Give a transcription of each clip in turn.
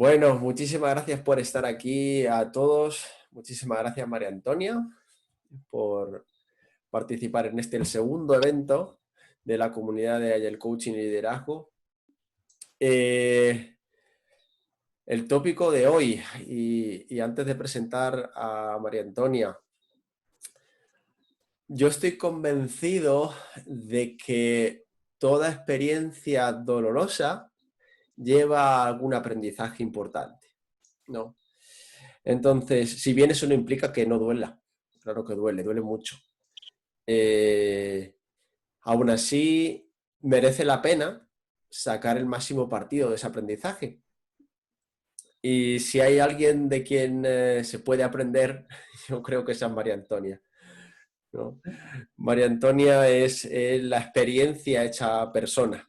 Bueno, muchísimas gracias por estar aquí a todos. Muchísimas gracias, María Antonia, por participar en el segundo evento de la comunidad de Agile Coaching y Liderazgo. El tópico de hoy, y antes de presentar a María Antonia, yo estoy convencido de que toda experiencia dolorosa lleva algún aprendizaje importante, ¿no? Entonces, si bien eso no implica que no duela, claro que duele mucho. Aún así, merece la pena sacar el máximo partido de ese aprendizaje. Y si hay alguien de quien se puede aprender, yo creo que esa es María Antonia, ¿no? María Antonia es la experiencia hecha persona.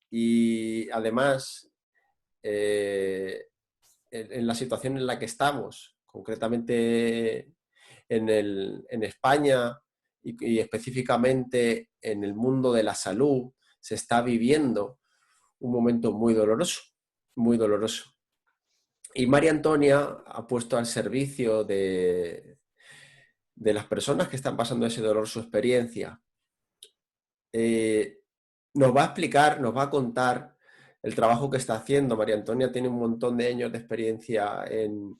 Y además, en la situación en la que estamos, concretamente en España y específicamente en el mundo de la salud, se está viviendo un momento muy doloroso, muy doloroso. Y María Antonia ha puesto al servicio de las personas que están pasando ese dolor su experiencia. Nos va a explicar, nos va a contar el trabajo que está haciendo. María Antonia tiene un montón de años de experiencia en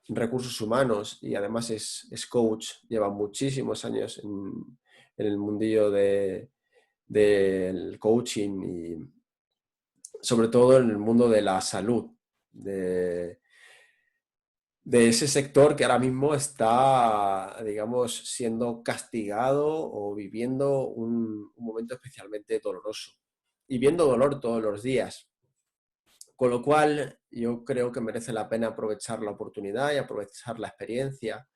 recursos humanos y además es coach, lleva muchísimos años en el mundillo del coaching y sobre todo en el mundo de la salud, de ese sector que ahora mismo está, digamos, siendo castigado o viviendo un momento especialmente doloroso y viendo dolor todos los días. Con lo cual, yo creo que merece la pena aprovechar la oportunidad y aprovechar la experiencia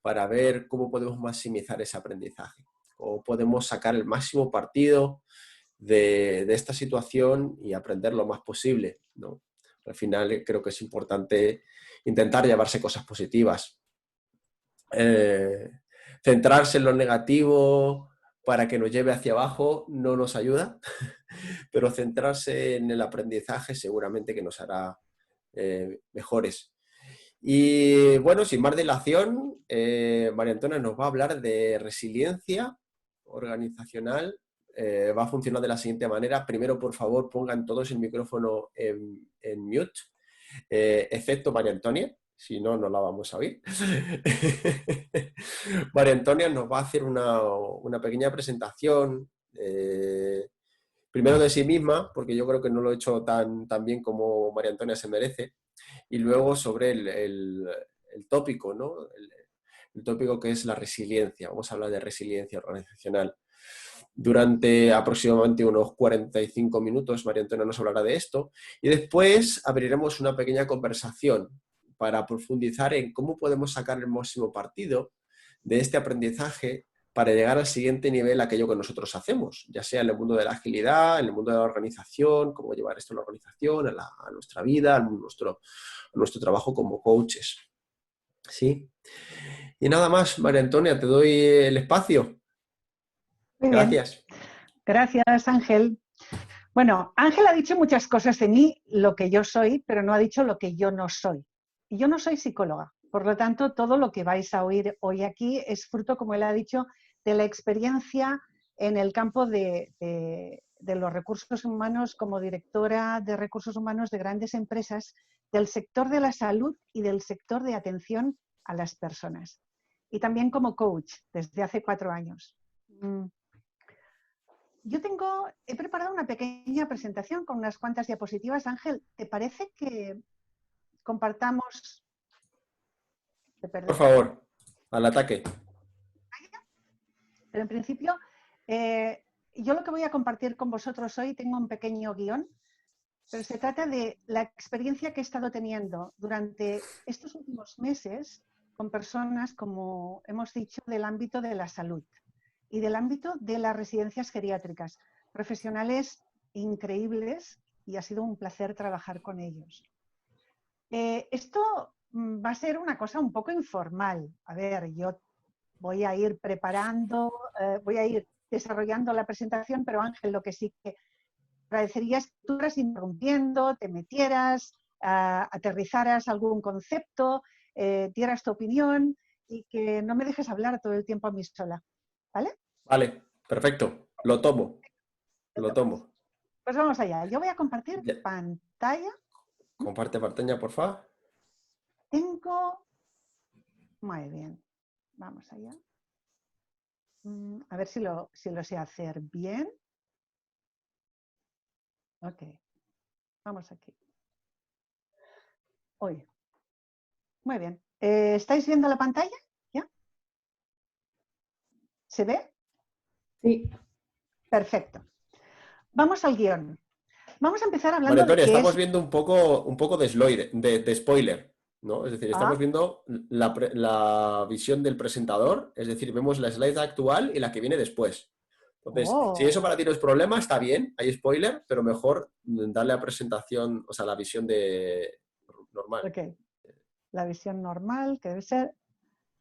para ver cómo podemos maximizar ese aprendizaje o podemos sacar el máximo partido de esta situación y aprender lo más posible, ¿no? Al final creo que es importante intentar llevarse cosas positivas. Centrarse en lo negativo para que nos lleve hacia abajo no nos ayuda, pero centrarse en el aprendizaje seguramente que nos hará mejores. Y bueno, sin más dilación, María Antonia nos va a hablar de resiliencia organizacional. Va a funcionar de la siguiente manera. Primero, por favor, pongan todos el micrófono en mute, excepto María Antonia, si no, no la vamos a oír. María Antonia nos va a hacer una pequeña presentación, primero de sí misma, porque yo creo que no lo he hecho tan bien como María Antonia se merece, y luego sobre el tópico, ¿no? El tópico que es la resiliencia. Vamos a hablar de resiliencia organizacional. Durante aproximadamente unos 45 minutos, María Antonia nos hablará de esto y después abriremos una pequeña conversación para profundizar en cómo podemos sacar el máximo partido de este aprendizaje para llegar al siguiente nivel, aquello que nosotros hacemos, ya sea en el mundo de la agilidad, en el mundo de la organización, cómo llevar esto a la organización, a nuestra vida, a nuestro trabajo como coaches. ¿Sí? Y nada más, María Antonia, te doy el espacio. Muy bien. Gracias. Gracias, Ángel. Bueno, Ángel ha dicho muchas cosas de mí, lo que yo soy, pero no ha dicho lo que yo no soy. Y yo no soy psicóloga. Por lo tanto, todo lo que vais a oír hoy aquí es fruto, como él ha dicho, de la experiencia en el campo de los recursos humanos como directora de recursos humanos de grandes empresas del sector de la salud y del sector de atención a las personas. Y también como coach desde hace 4 años. He preparado una pequeña presentación con unas cuantas diapositivas. Ángel, ¿te parece que compartamos? Por favor, al ataque. Pero en principio, yo lo que voy a compartir con vosotros hoy, tengo un pequeño guión, pero se trata de la experiencia que he estado teniendo durante estos últimos meses con personas, como hemos dicho, del ámbito de la salud y del ámbito de las residencias geriátricas. Profesionales increíbles y ha sido un placer trabajar con ellos. Esto va a ser una cosa un poco informal. A ver, yo voy a ir preparando, voy a ir desarrollando la presentación, pero Ángel, lo que sí que agradecería es que tú fueras interrumpiendo, te metieras, aterrizaras algún concepto, dieras tu opinión y que no me dejes hablar todo el tiempo a mí sola. ¿Vale? Vale, perfecto. Lo tomo. Lo tomo. Pues vamos allá. Yo voy a compartir Ya. pantalla. Comparte pantalla, por favor. Tengo... Muy bien. Vamos allá. A ver si lo sé hacer bien. Ok. Vamos aquí. Hoy. Muy bien. ¿Estáis viendo la pantalla? ¿Ya? ¿Se ve? Sí. Perfecto. Vamos al guión. Vamos a empezar María hablando de Antonia, qué estamos es... viendo un poco de spoiler, ¿no? Es decir, estamos viendo la visión del presentador, es decir, vemos la slide actual y la que viene después. Entonces, si eso para ti no es problema, está bien, hay spoiler, pero mejor darle a presentación, o sea, la visión de normal. Ok. La visión normal, que debe ser...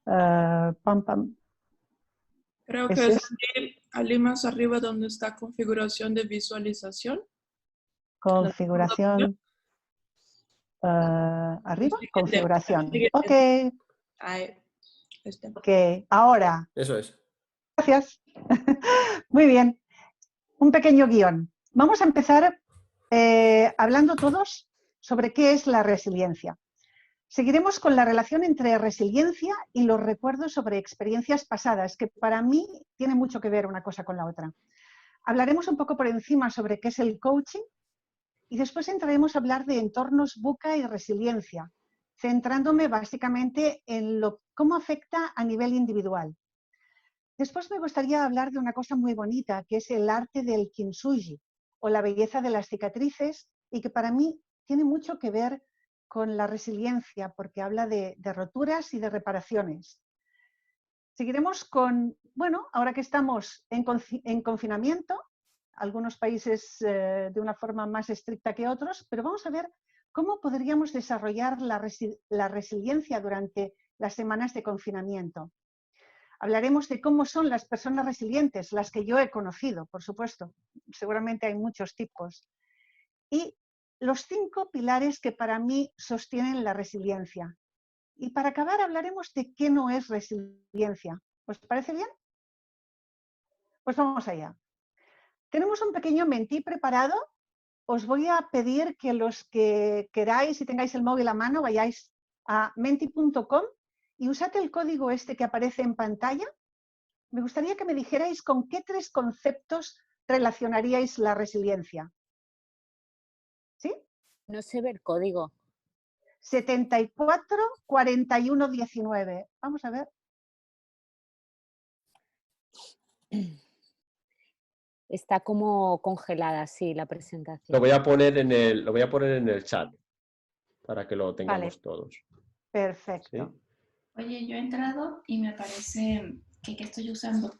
pam, pam. Creo que es allí más arriba donde está configuración de visualización. Configuración. Arriba, Siguiente, configuración. siguiente. Ok. Ahí está. Ok. Ahora. Eso es. Gracias. Muy bien. Un pequeño guión. Vamos a empezar hablando todos sobre qué es la resiliencia. Seguiremos con la relación entre resiliencia y los recuerdos sobre experiencias pasadas, que para mí tiene mucho que ver una cosa con la otra. Hablaremos un poco por encima sobre qué es el coaching y después entraremos a hablar de entornos VUCA y resiliencia, centrándome básicamente en cómo afecta a nivel individual. Después me gustaría hablar de una cosa muy bonita, que es el arte del kintsugi, o la belleza de las cicatrices, y que para mí tiene mucho que ver con la resiliencia, porque habla de roturas y de reparaciones. Seguiremos con, bueno, ahora que estamos en confinamiento, algunos países de una forma más estricta que otros, pero vamos a ver cómo podríamos desarrollar la resiliencia durante las semanas de confinamiento. Hablaremos de cómo son las personas resilientes, las que yo he conocido, por supuesto. Seguramente hay muchos tipos. Y los 5 pilares que para mí sostienen la resiliencia. Y para acabar hablaremos de qué no es resiliencia. ¿Os parece bien? Pues vamos allá. Tenemos un pequeño mentí preparado. Os voy a pedir que los que queráis y tengáis el móvil a mano vayáis a menti.com y usad el código este que aparece en pantalla. Me gustaría que me dijerais con qué 3 conceptos relacionaríais la resiliencia. ¿Sí? No sé ver código. 74 41 19. Vamos a ver. Está como congelada, sí, la presentación. Lo voy a poner en el chat para que lo tengamos Vale. todos. Perfecto. ¿Sí? Oye, yo he entrado y me parece que ¿qué estoy usando?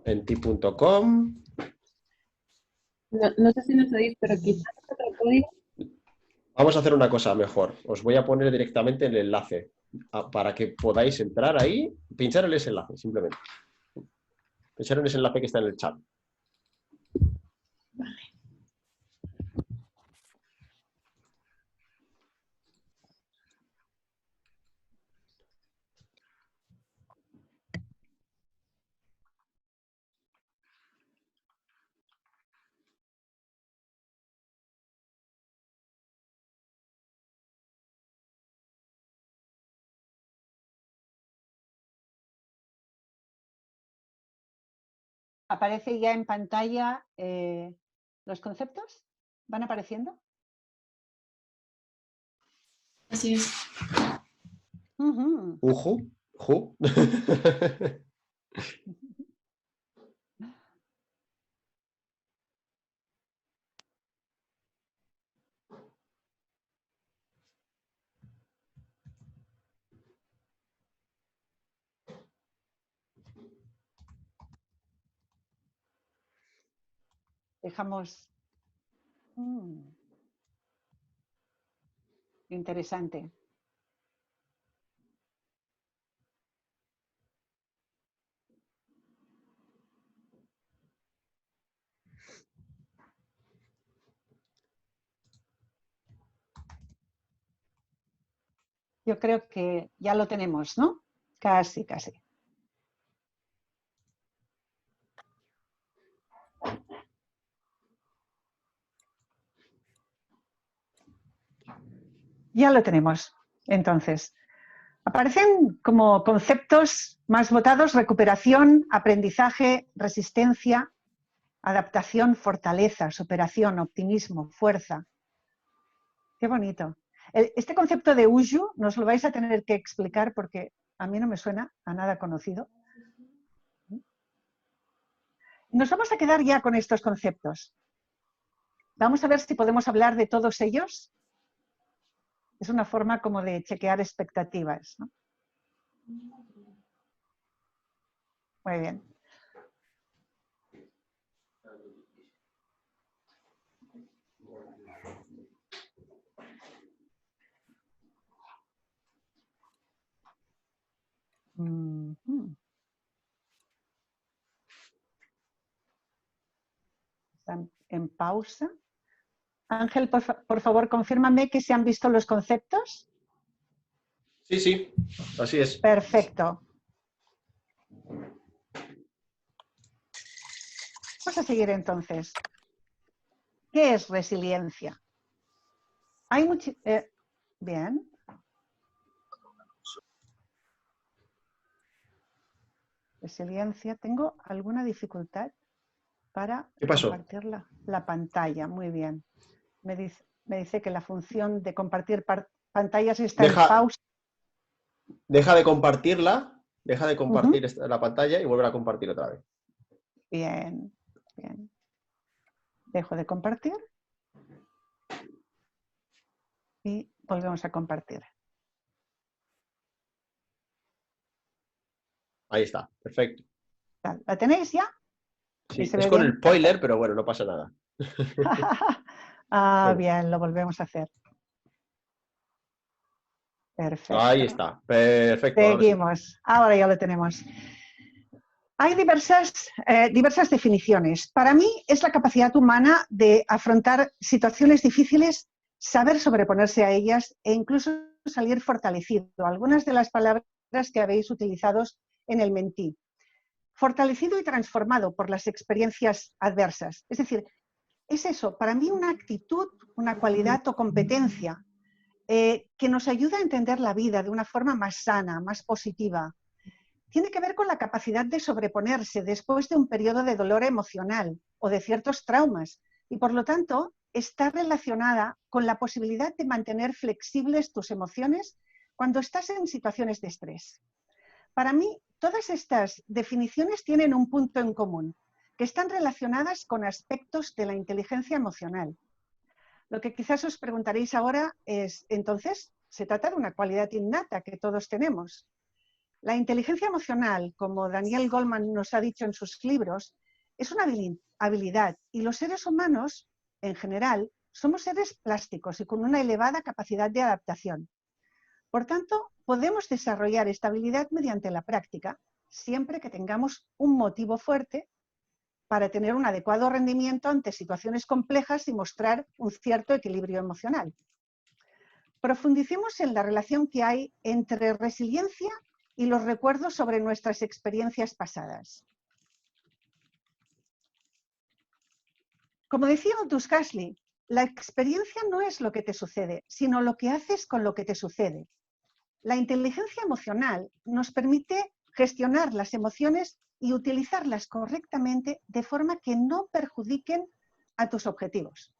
En ti.com. No sé si nos oís, pero quizás otro código. Vamos a hacer una cosa mejor. Os voy a poner directamente el enlace para que podáis entrar ahí, pinchar en ese enlace, simplemente. Pinchar en ese enlace que está en el chat. Vale. ¿Aparece ya en pantalla los conceptos? ¿Van apareciendo? Así es. Ujú. Dejamos... Interesante. Yo creo que ya lo tenemos, ¿no? Casi, casi. Ya lo tenemos. Entonces, aparecen como conceptos más votados: recuperación, aprendizaje, resistencia, adaptación, fortaleza, superación, optimismo, fuerza. Qué bonito. Este concepto de Uyu nos lo vais a tener que explicar porque a mí no me suena a nada conocido. Nos vamos a quedar ya con estos conceptos. Vamos a ver si podemos hablar de todos ellos. Es una forma como de chequear expectativas, ¿no? Muy bien. Están en pausa. Ángel, por favor, confírmame que se han visto los conceptos. Sí, sí, así es. Perfecto. Vamos a seguir entonces. ¿Qué es resiliencia? Hay mucho... bien. Resiliencia. Tengo alguna dificultad para compartir la pantalla. Muy bien. Me dice que la función de compartir pantallas está en pausa. Deja de compartirla, deja de compartir la pantalla y vuelve a compartir otra vez. Bien, bien. Dejo de compartir y volvemos a compartir. Ahí está, perfecto. ¿La tenéis ya? Sí, es con el spoiler, pero bueno, no pasa nada. Bueno. Bien, lo volvemos a hacer. Perfecto. Ahí está, perfecto. Seguimos. Ahora ya lo tenemos. Hay diversas definiciones. Para mí es la capacidad humana de afrontar situaciones difíciles, saber sobreponerse a ellas e incluso salir fortalecido. Algunas de las palabras que habéis utilizado en el mentí. Fortalecido y transformado por las experiencias adversas. Es decir, es eso, para mí una actitud, una cualidad o competencia que nos ayuda a entender la vida de una forma más sana, más positiva. Tiene que ver con la capacidad de sobreponerse después de un periodo de dolor emocional o de ciertos traumas y, por lo tanto, está relacionada con la posibilidad de mantener flexibles tus emociones cuando estás en situaciones de estrés. Para mí, todas estas definiciones tienen un punto en común, que están relacionadas con aspectos de la inteligencia emocional. Lo que quizás os preguntaréis ahora es, entonces, ¿se trata de una cualidad innata que todos tenemos? La inteligencia emocional, como Daniel Goleman nos ha dicho en sus libros, es una habilidad y los seres humanos, en general, somos seres plásticos y con una elevada capacidad de adaptación. Por tanto, podemos desarrollar esta habilidad mediante la práctica, siempre que tengamos un motivo fuerte para tener un adecuado rendimiento ante situaciones complejas y mostrar un cierto equilibrio emocional. Profundicemos en la relación que hay entre resiliencia y los recuerdos sobre nuestras experiencias pasadas. Como decía Aldous Huxley, la experiencia no es lo que te sucede, sino lo que haces con lo que te sucede. La inteligencia emocional nos permite gestionar las emociones y utilizarlas correctamente de forma que no perjudiquen a tus objetivos.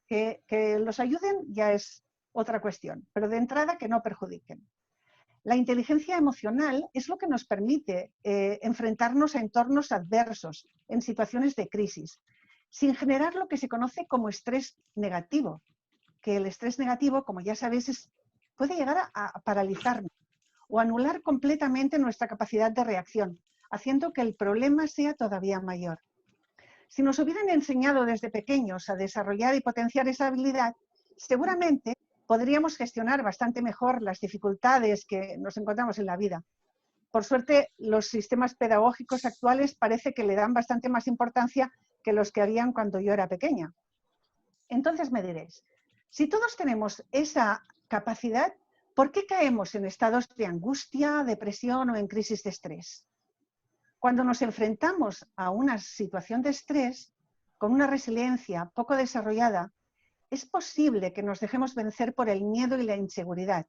Que los ayuden ya es otra cuestión, pero de entrada que no perjudiquen. La inteligencia emocional es lo que nos permite enfrentarnos a entornos adversos, en situaciones de crisis, sin generar lo que se conoce como estrés negativo, que el estrés negativo, como ya sabéis, puede llegar a paralizarnos o anular completamente nuestra capacidad de reacción, haciendo que el problema sea todavía mayor. Si nos hubieran enseñado desde pequeños a desarrollar y potenciar esa habilidad, seguramente podríamos gestionar bastante mejor las dificultades que nos encontramos en la vida. Por suerte, los sistemas pedagógicos actuales parece que le dan bastante más importancia que los que habían cuando yo era pequeña. Entonces me diréis, si todos tenemos esa capacidad, ¿Por qué caemos en estados de angustia, depresión o en crisis de estrés? Cuando nos enfrentamos a una situación de estrés, con una resiliencia poco desarrollada, es posible que nos dejemos vencer por el miedo y la inseguridad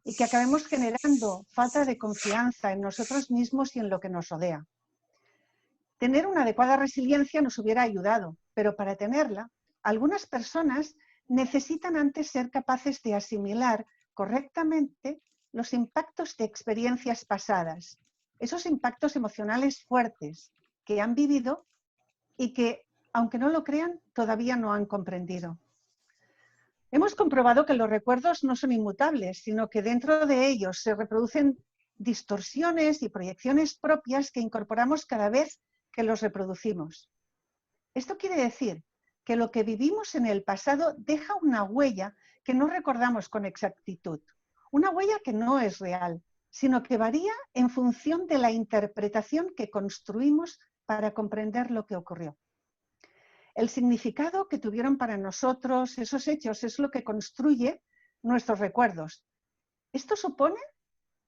y que acabemos generando falta de confianza en nosotros mismos y en lo que nos rodea. Tener una adecuada resiliencia nos hubiera ayudado, pero para tenerla, algunas personas necesitan antes ser capaces de asimilar correctamente los impactos de experiencias pasadas, esos impactos emocionales fuertes que han vivido y que, aunque no lo crean, todavía no han comprendido. Hemos comprobado que los recuerdos no son inmutables, sino que dentro de ellos se reproducen distorsiones y proyecciones propias que incorporamos cada vez que los reproducimos. Esto quiere decir que lo que vivimos en el pasado deja una huella que no recordamos con exactitud, una huella que no es real, sino que varía en función de la interpretación que construimos para comprender lo que ocurrió. El significado que tuvieron para nosotros esos hechos es lo que construye nuestros recuerdos. Esto supone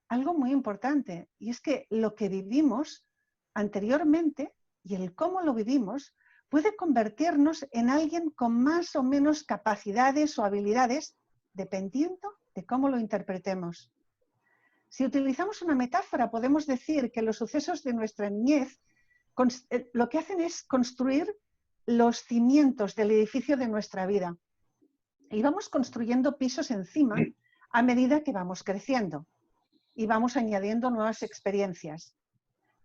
algo muy importante, y es que lo que vivimos anteriormente y el cómo lo vivimos puede convertirnos en alguien con más o menos capacidades o habilidades, dependiendo de cómo lo interpretemos. Si utilizamos una metáfora, podemos decir que los sucesos de nuestra niñez lo que hacen es construir los cimientos del edificio de nuestra vida. Y vamos construyendo pisos encima a medida que vamos creciendo y vamos añadiendo nuevas experiencias.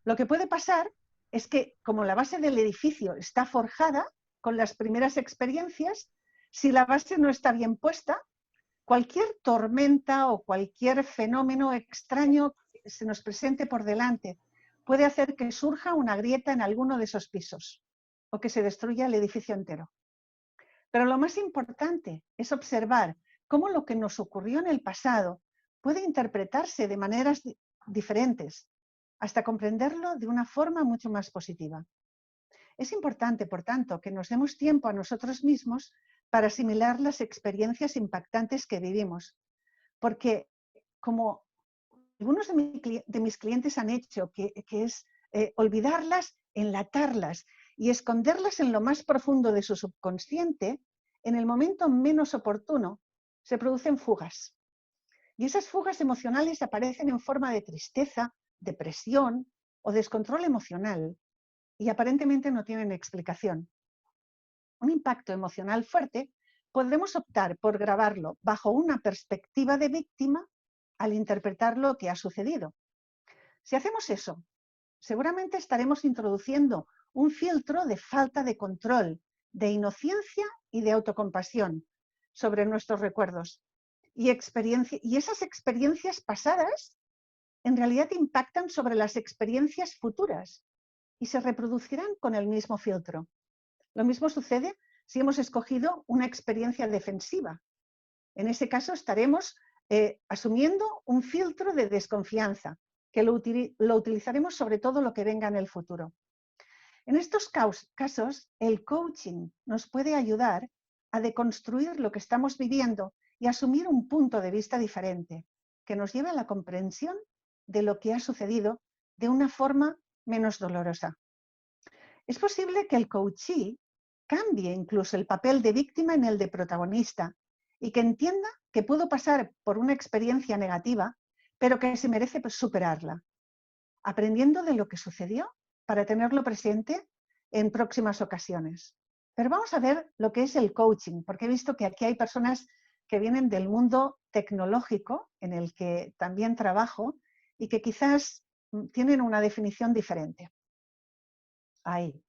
Lo que puede pasar es que, como la base del edificio está forjada con las primeras experiencias, si la base no está bien puesta, cualquier tormenta o cualquier fenómeno extraño que se nos presente por delante puede hacer que surja una grieta en alguno de esos pisos o que se destruya el edificio entero. Pero lo más importante es observar cómo lo que nos ocurrió en el pasado puede interpretarse de maneras diferentes, hasta comprenderlo de una forma mucho más positiva. Es importante, por tanto, que nos demos tiempo a nosotros mismos para asimilar las experiencias impactantes que vivimos, porque como algunos de mis clientes han hecho, que es olvidarlas, enlatarlas y esconderlas en lo más profundo de su subconsciente, en el momento menos oportuno se producen fugas. Y esas fugas emocionales aparecen en forma de tristeza, depresión o descontrol emocional y aparentemente no tienen explicación. Un impacto emocional fuerte podemos optar por grabarlo bajo una perspectiva de víctima al interpretar lo que ha sucedido. Si hacemos eso, seguramente estaremos introduciendo un filtro de falta de control, de inocencia y de autocompasión sobre nuestros recuerdos. Y esas experiencias pasadas en realidad impactan sobre las experiencias futuras y se reproducirán con el mismo filtro. Lo mismo sucede si hemos escogido una experiencia defensiva. En ese caso estaremos asumiendo un filtro de desconfianza, que lo utilizaremos sobre todo lo que venga en el futuro. En estos casos, el coaching nos puede ayudar a deconstruir lo que estamos viviendo y asumir un punto de vista diferente, que nos lleve a la comprensión de lo que ha sucedido de una forma menos dolorosa. Es posible que el coachee cambie incluso el papel de víctima en el de protagonista y que entienda que pudo pasar por una experiencia negativa, pero que se merece superarla, aprendiendo de lo que sucedió para tenerlo presente en próximas ocasiones. Pero vamos a ver lo que es el coaching, porque he visto que aquí hay personas que vienen del mundo tecnológico, en el que también trabajo, y que quizás tienen una definición diferente. Ahí.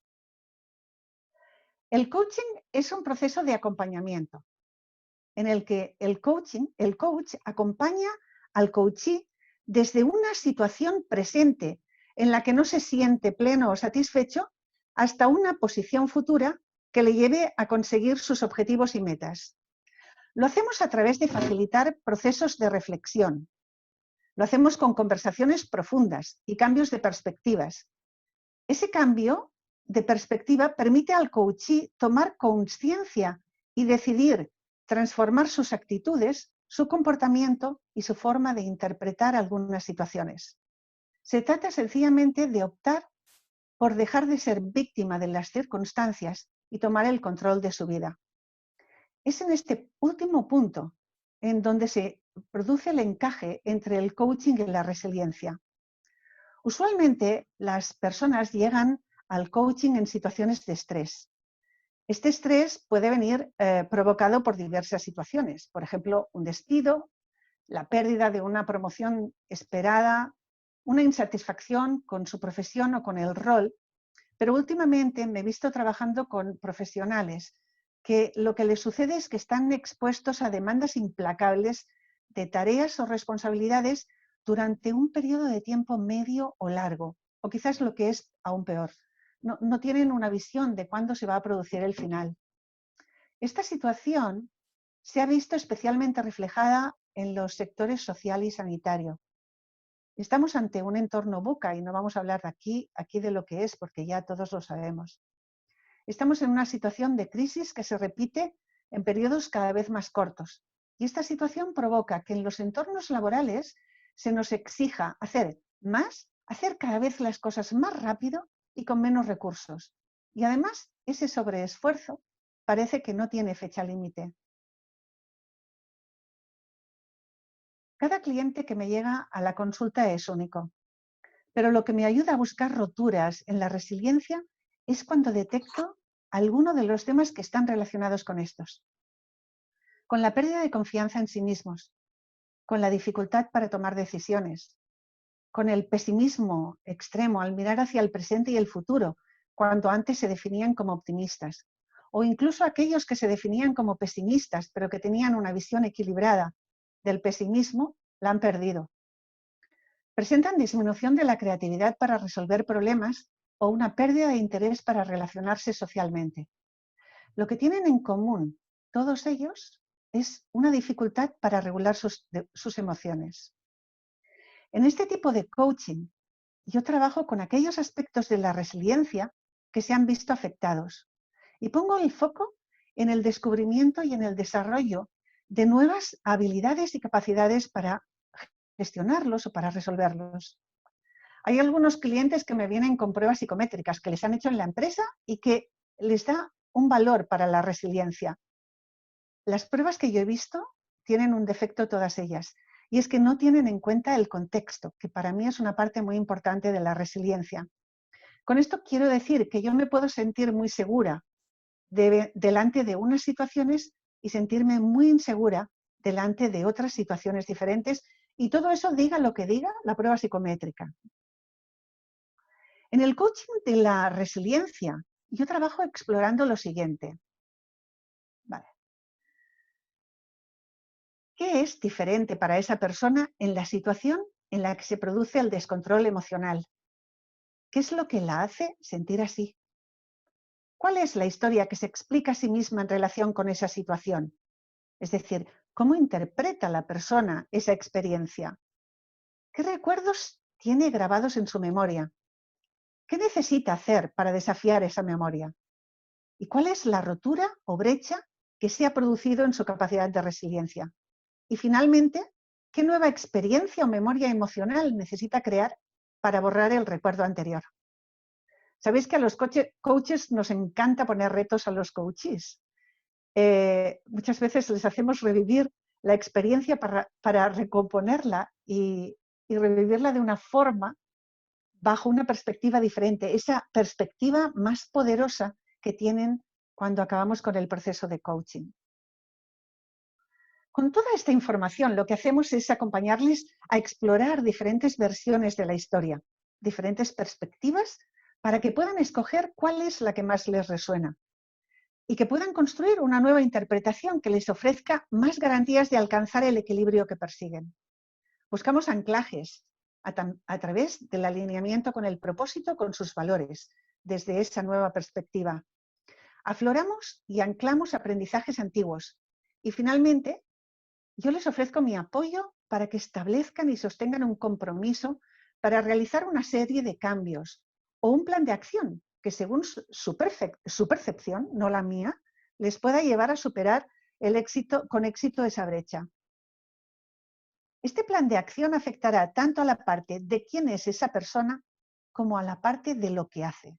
El coaching es un proceso de acompañamiento, en el que el coach acompaña al coachee desde una situación presente en la que no se siente pleno o satisfecho hasta una posición futura que le lleve a conseguir sus objetivos y metas. Lo hacemos a través de facilitar procesos de reflexión. Lo hacemos con conversaciones profundas y cambios de perspectivas. Ese cambio de perspectiva permite al coachee tomar conciencia y decidir transformar sus actitudes, su comportamiento y su forma de interpretar algunas situaciones. Se trata sencillamente de optar por dejar de ser víctima de las circunstancias y tomar el control de su vida. Es en este último punto en donde se produce el encaje entre el coaching y la resiliencia. Usualmente las personas llegan al coaching en situaciones de estrés. Este estrés puede venir provocado por diversas situaciones, por ejemplo, un despido, la pérdida de una promoción esperada, una insatisfacción con su profesión o con el rol, pero últimamente me he visto trabajando con profesionales que lo que les sucede es que están expuestos a demandas implacables de tareas o responsabilidades durante un periodo de tiempo medio o largo, o quizás lo que es aún peor, no tienen una visión de cuándo se va a producir el final. Esta situación se ha visto especialmente reflejada en los sectores social y sanitario. Estamos ante un entorno VUCA y no vamos a hablar aquí de lo que es, porque ya todos lo sabemos. Estamos en una situación de crisis que se repite en periodos cada vez más cortos. Y esta situación provoca que en los entornos laborales se nos exija hacer más, hacer cada vez las cosas más rápido y con menos recursos. Y además, ese sobreesfuerzo parece que no tiene fecha límite. Cada cliente que me llega a la consulta es único, pero lo que me ayuda a buscar roturas en la resiliencia es cuando detecto alguno de los temas que están relacionados con estos. Con la pérdida de confianza en sí mismos, con la dificultad para tomar decisiones, con el pesimismo extremo al mirar hacia el presente y el futuro, cuando antes se definían como optimistas, o incluso aquellos que se definían como pesimistas, pero que tenían una visión equilibrada del pesimismo, la han perdido. Presentan disminución de la creatividad para resolver problemas o una pérdida de interés para relacionarse socialmente. Lo que tienen en común todos ellos es una dificultad para regular sus emociones. En este tipo de coaching, yo trabajo con aquellos aspectos de la resiliencia que se han visto afectados y pongo el foco en el descubrimiento y en el desarrollo de nuevas habilidades y capacidades para gestionarlos o para resolverlos. Hay algunos clientes que me vienen con pruebas psicométricas que les han hecho en la empresa y que les da un valor para la resiliencia. Las pruebas que yo he visto tienen un defecto todas ellas, y es que no tienen en cuenta el contexto, que para mí es una parte muy importante de la resiliencia. Con esto quiero decir que yo me puedo sentir muy segura delante de unas situaciones y sentirme muy insegura delante de otras situaciones diferentes, y todo eso diga lo que diga la prueba psicométrica. En el coaching de la resiliencia, yo trabajo explorando lo siguiente. Vale. ¿Qué es diferente para esa persona en la situación en la que se produce el descontrol emocional? ¿Qué es lo que la hace sentir así? ¿Cuál es la historia que se explica a sí misma en relación con esa situación? Es decir, ¿cómo interpreta la persona esa experiencia? ¿Qué recuerdos tiene grabados en su memoria? ¿Qué necesita hacer para desafiar esa memoria? ¿Y cuál es la rotura o brecha que se ha producido en su capacidad de resiliencia? Y finalmente, ¿qué nueva experiencia o memoria emocional necesita crear para borrar el recuerdo anterior? Sabéis que a los coaches nos encanta poner retos a los coaches. Muchas veces les hacemos revivir la experiencia para recomponerla y revivirla de una forma bajo una perspectiva diferente, esa perspectiva más poderosa que tienen cuando acabamos con el proceso de coaching. Con toda esta información, lo que hacemos es acompañarles a explorar diferentes versiones de la historia, diferentes perspectivas, para que puedan escoger cuál es la que más les resuena y que puedan construir una nueva interpretación que les ofrezca más garantías de alcanzar el equilibrio que persiguen. Buscamos anclajes a través del alineamiento con el propósito, con sus valores, desde esa nueva perspectiva. Afloramos y anclamos aprendizajes antiguos y finalmente yo les ofrezco mi apoyo para que establezcan y sostengan un compromiso para realizar una serie de cambios o un plan de acción que según su percepción, no la mía, les pueda llevar a superar con éxito esa brecha. Este plan de acción afectará tanto a la parte de quién es esa persona como a la parte de lo que hace.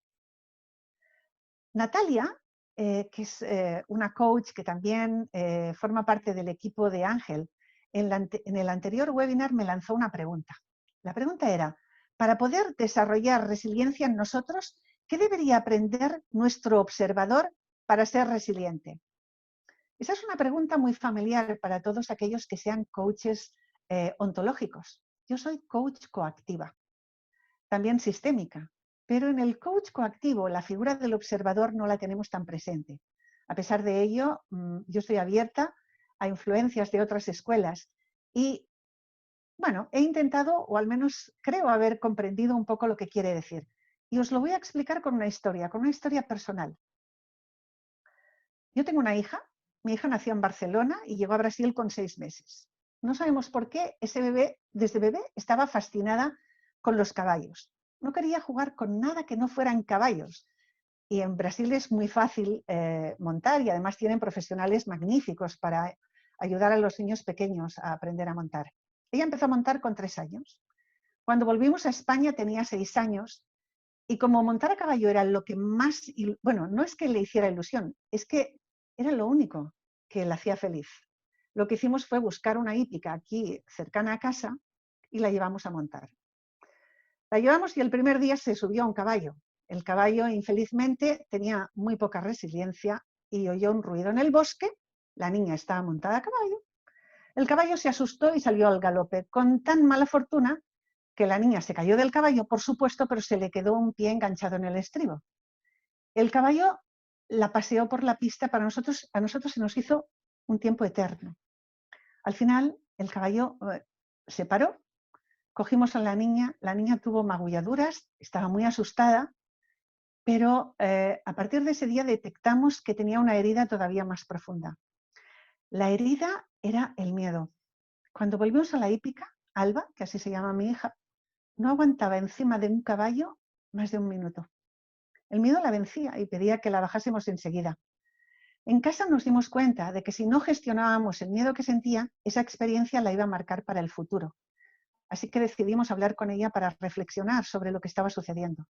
Natalia, que es una coach que también forma parte del equipo de Ángel, en el anterior webinar me lanzó una pregunta. La pregunta era, para poder desarrollar resiliencia en nosotros, ¿qué debería aprender nuestro observador para ser resiliente? Esa es una pregunta muy familiar para todos aquellos que sean coaches ontológicos. Yo soy coach coactiva, también sistémica, pero en el coach coactivo la figura del observador no la tenemos tan presente. A pesar de ello, yo estoy abierta a influencias de otras escuelas y, bueno, he intentado, o al menos creo haber comprendido un poco lo que quiere decir. Y os lo voy a explicar con una historia personal. Yo tengo una hija, mi hija nació en Barcelona y llegó a Brasil con 6 meses. No sabemos por qué ese bebé, desde bebé, estaba fascinada con los caballos. No quería jugar con nada que no fueran caballos. Y en Brasil es muy fácil montar y además tienen profesionales magníficos para ayudar a los niños pequeños a aprender a montar. Ella empezó a montar con 3 años. Cuando volvimos a España tenía 6 años y como montar a caballo era lo que más, bueno, no es que le hiciera ilusión, es que era lo único que la hacía feliz. Lo que hicimos fue buscar una hípica aquí cercana a casa y la llevamos a montar. La llevamos y el primer día se subió a un caballo. El caballo, infelizmente, tenía muy poca resiliencia y oyó un ruido en el bosque. La niña estaba montada a caballo. El caballo se asustó y salió al galope, con tan mala fortuna que la niña se cayó del caballo, por supuesto, pero se le quedó un pie enganchado en el estribo. El caballo la paseó por la pista, a nosotros se nos hizo un tiempo eterno. Al final, el caballo se paró, cogimos a la niña tuvo magulladuras, estaba muy asustada, pero a partir de ese día detectamos que tenía una herida todavía más profunda. La herida era el miedo. Cuando volvimos a la hípica, Alba, que así se llama mi hija, no aguantaba encima de un caballo más de 1 minuto. El miedo la vencía y pedía que la bajásemos enseguida. En casa nos dimos cuenta de que si no gestionábamos el miedo que sentía, esa experiencia la iba a marcar para el futuro. Así que decidimos hablar con ella para reflexionar sobre lo que estaba sucediendo.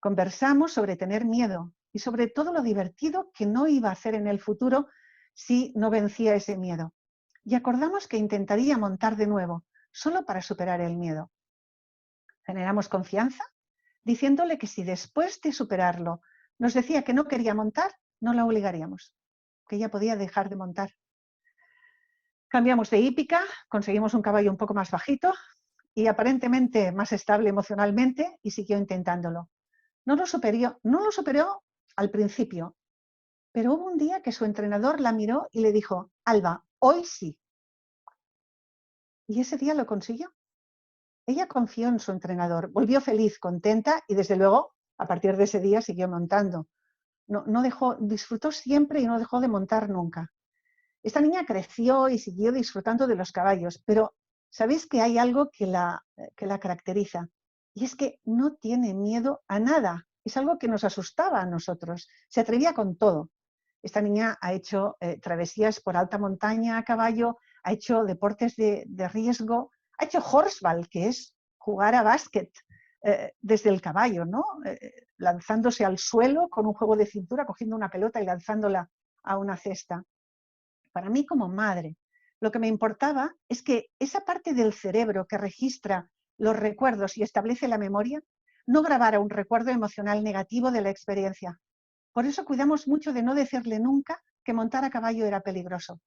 Conversamos sobre tener miedo y sobre todo lo divertido que no iba a hacer en el futuro si no vencía ese miedo. Y acordamos que intentaría montar de nuevo, solo para superar el miedo. Generamos confianza, diciéndole que si después de superarlo nos decía que no quería montar, no la obligaríamos, que ella podía dejar de montar. Cambiamos de hípica, conseguimos un caballo un poco más bajito y aparentemente más estable emocionalmente y siguió intentándolo. No lo superó al principio, pero hubo un día que su entrenador la miró y le dijo, Alba, hoy sí. Y ese día lo consiguió. Ella confió en su entrenador, volvió feliz, contenta y desde luego a partir de ese día siguió montando. Disfrutó siempre y no dejó de montar nunca. Esta niña creció y siguió disfrutando de los caballos, pero ¿sabéis que hay algo que la caracteriza? Y es que no tiene miedo a nada. Es algo que nos asustaba a nosotros. Se atrevía con todo. Esta niña ha hecho travesías por alta montaña a caballo, ha hecho deportes de riesgo, ha hecho horseball, que es jugar a básquet desde el caballo, ¿no? Lanzándose al suelo con un juego de cintura, cogiendo una pelota y lanzándola a una cesta. Para mí como madre, lo que me importaba es que esa parte del cerebro que registra los recuerdos y establece la memoria, no grabara un recuerdo emocional negativo de la experiencia. Por eso cuidamos mucho de no decirle nunca que montar a caballo era peligroso.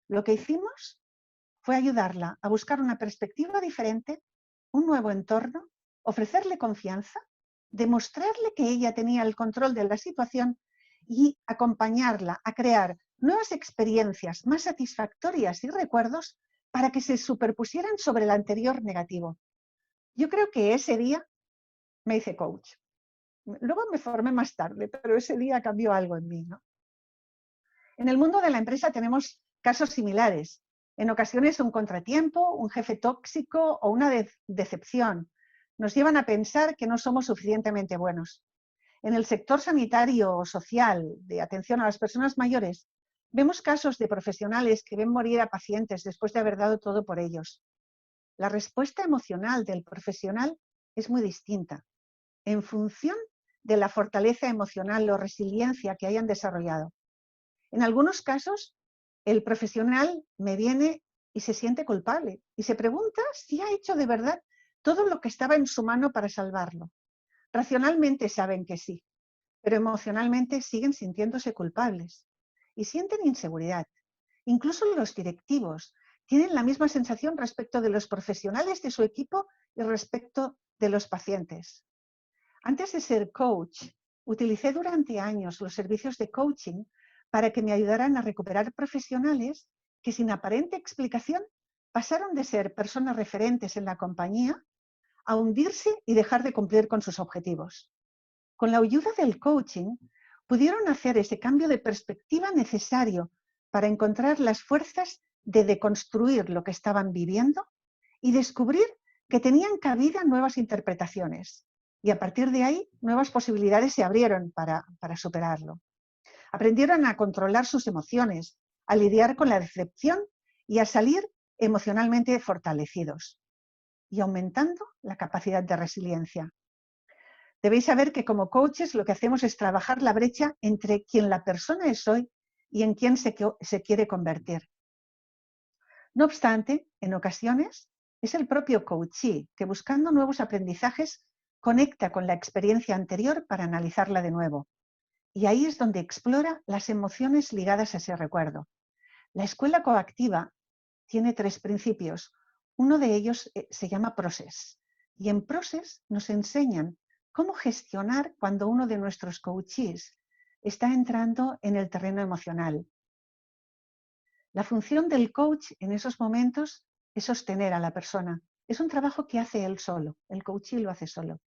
Lo que hicimos fue ayudarla a buscar una perspectiva diferente, un nuevo entorno, ofrecerle confianza, demostrarle que ella tenía el control de la situación y acompañarla a crear nuevas experiencias más satisfactorias y recuerdos para que se superpusieran sobre el anterior negativo. Yo creo que ese día me hice coach. Luego me formé más tarde, pero ese día cambió algo en mí, ¿no? En el mundo de la empresa tenemos casos similares. En ocasiones un contratiempo, un jefe tóxico o una decepción nos llevan a pensar que no somos suficientemente buenos. En el sector sanitario o social de atención a las personas mayores, vemos casos de profesionales que ven morir a pacientes después de haber dado todo por ellos. la respuesta emocional del profesional es muy distinta, en función de la fortaleza emocional o resiliencia que hayan desarrollado. En algunos casos, el profesional me viene y se siente culpable y se pregunta si ha hecho de verdad todo lo que estaba en su mano para salvarlo. Racionalmente saben que sí, pero emocionalmente siguen sintiéndose culpables y sienten inseguridad. Incluso los directivos tienen la misma sensación respecto de los profesionales de su equipo y respecto de los pacientes. Antes de ser coach, utilicé durante años los servicios de coaching para que me ayudaran a recuperar profesionales que sin aparente explicación pasaron de ser personas referentes en la compañía a hundirse y dejar de cumplir con sus objetivos. Con la ayuda del coaching, pudieron hacer ese cambio de perspectiva necesario para encontrar las fuerzas de deconstruir lo que estaban viviendo y descubrir que tenían cabida nuevas interpretaciones. Y a partir de ahí, nuevas posibilidades se abrieron para superarlo. Aprendieron a controlar sus emociones, a lidiar con la decepción y a salir emocionalmente fortalecidos y aumentando la capacidad de resiliencia. Debéis saber que como coaches lo que hacemos es trabajar la brecha entre quien la persona es hoy y en quien se quiere convertir. No obstante, en ocasiones es el propio coachee que buscando nuevos aprendizajes conecta con la experiencia anterior para analizarla de nuevo. Y ahí es donde explora las emociones ligadas a ese recuerdo. La escuela coactiva tiene 3 principios. Uno de ellos se llama Process. Y en Process nos enseñan cómo gestionar cuando uno de nuestros coachees está entrando en el terreno emocional. La función del coach en esos momentos es sostener a la persona. Es un trabajo que hace él solo, el coachee lo hace solo.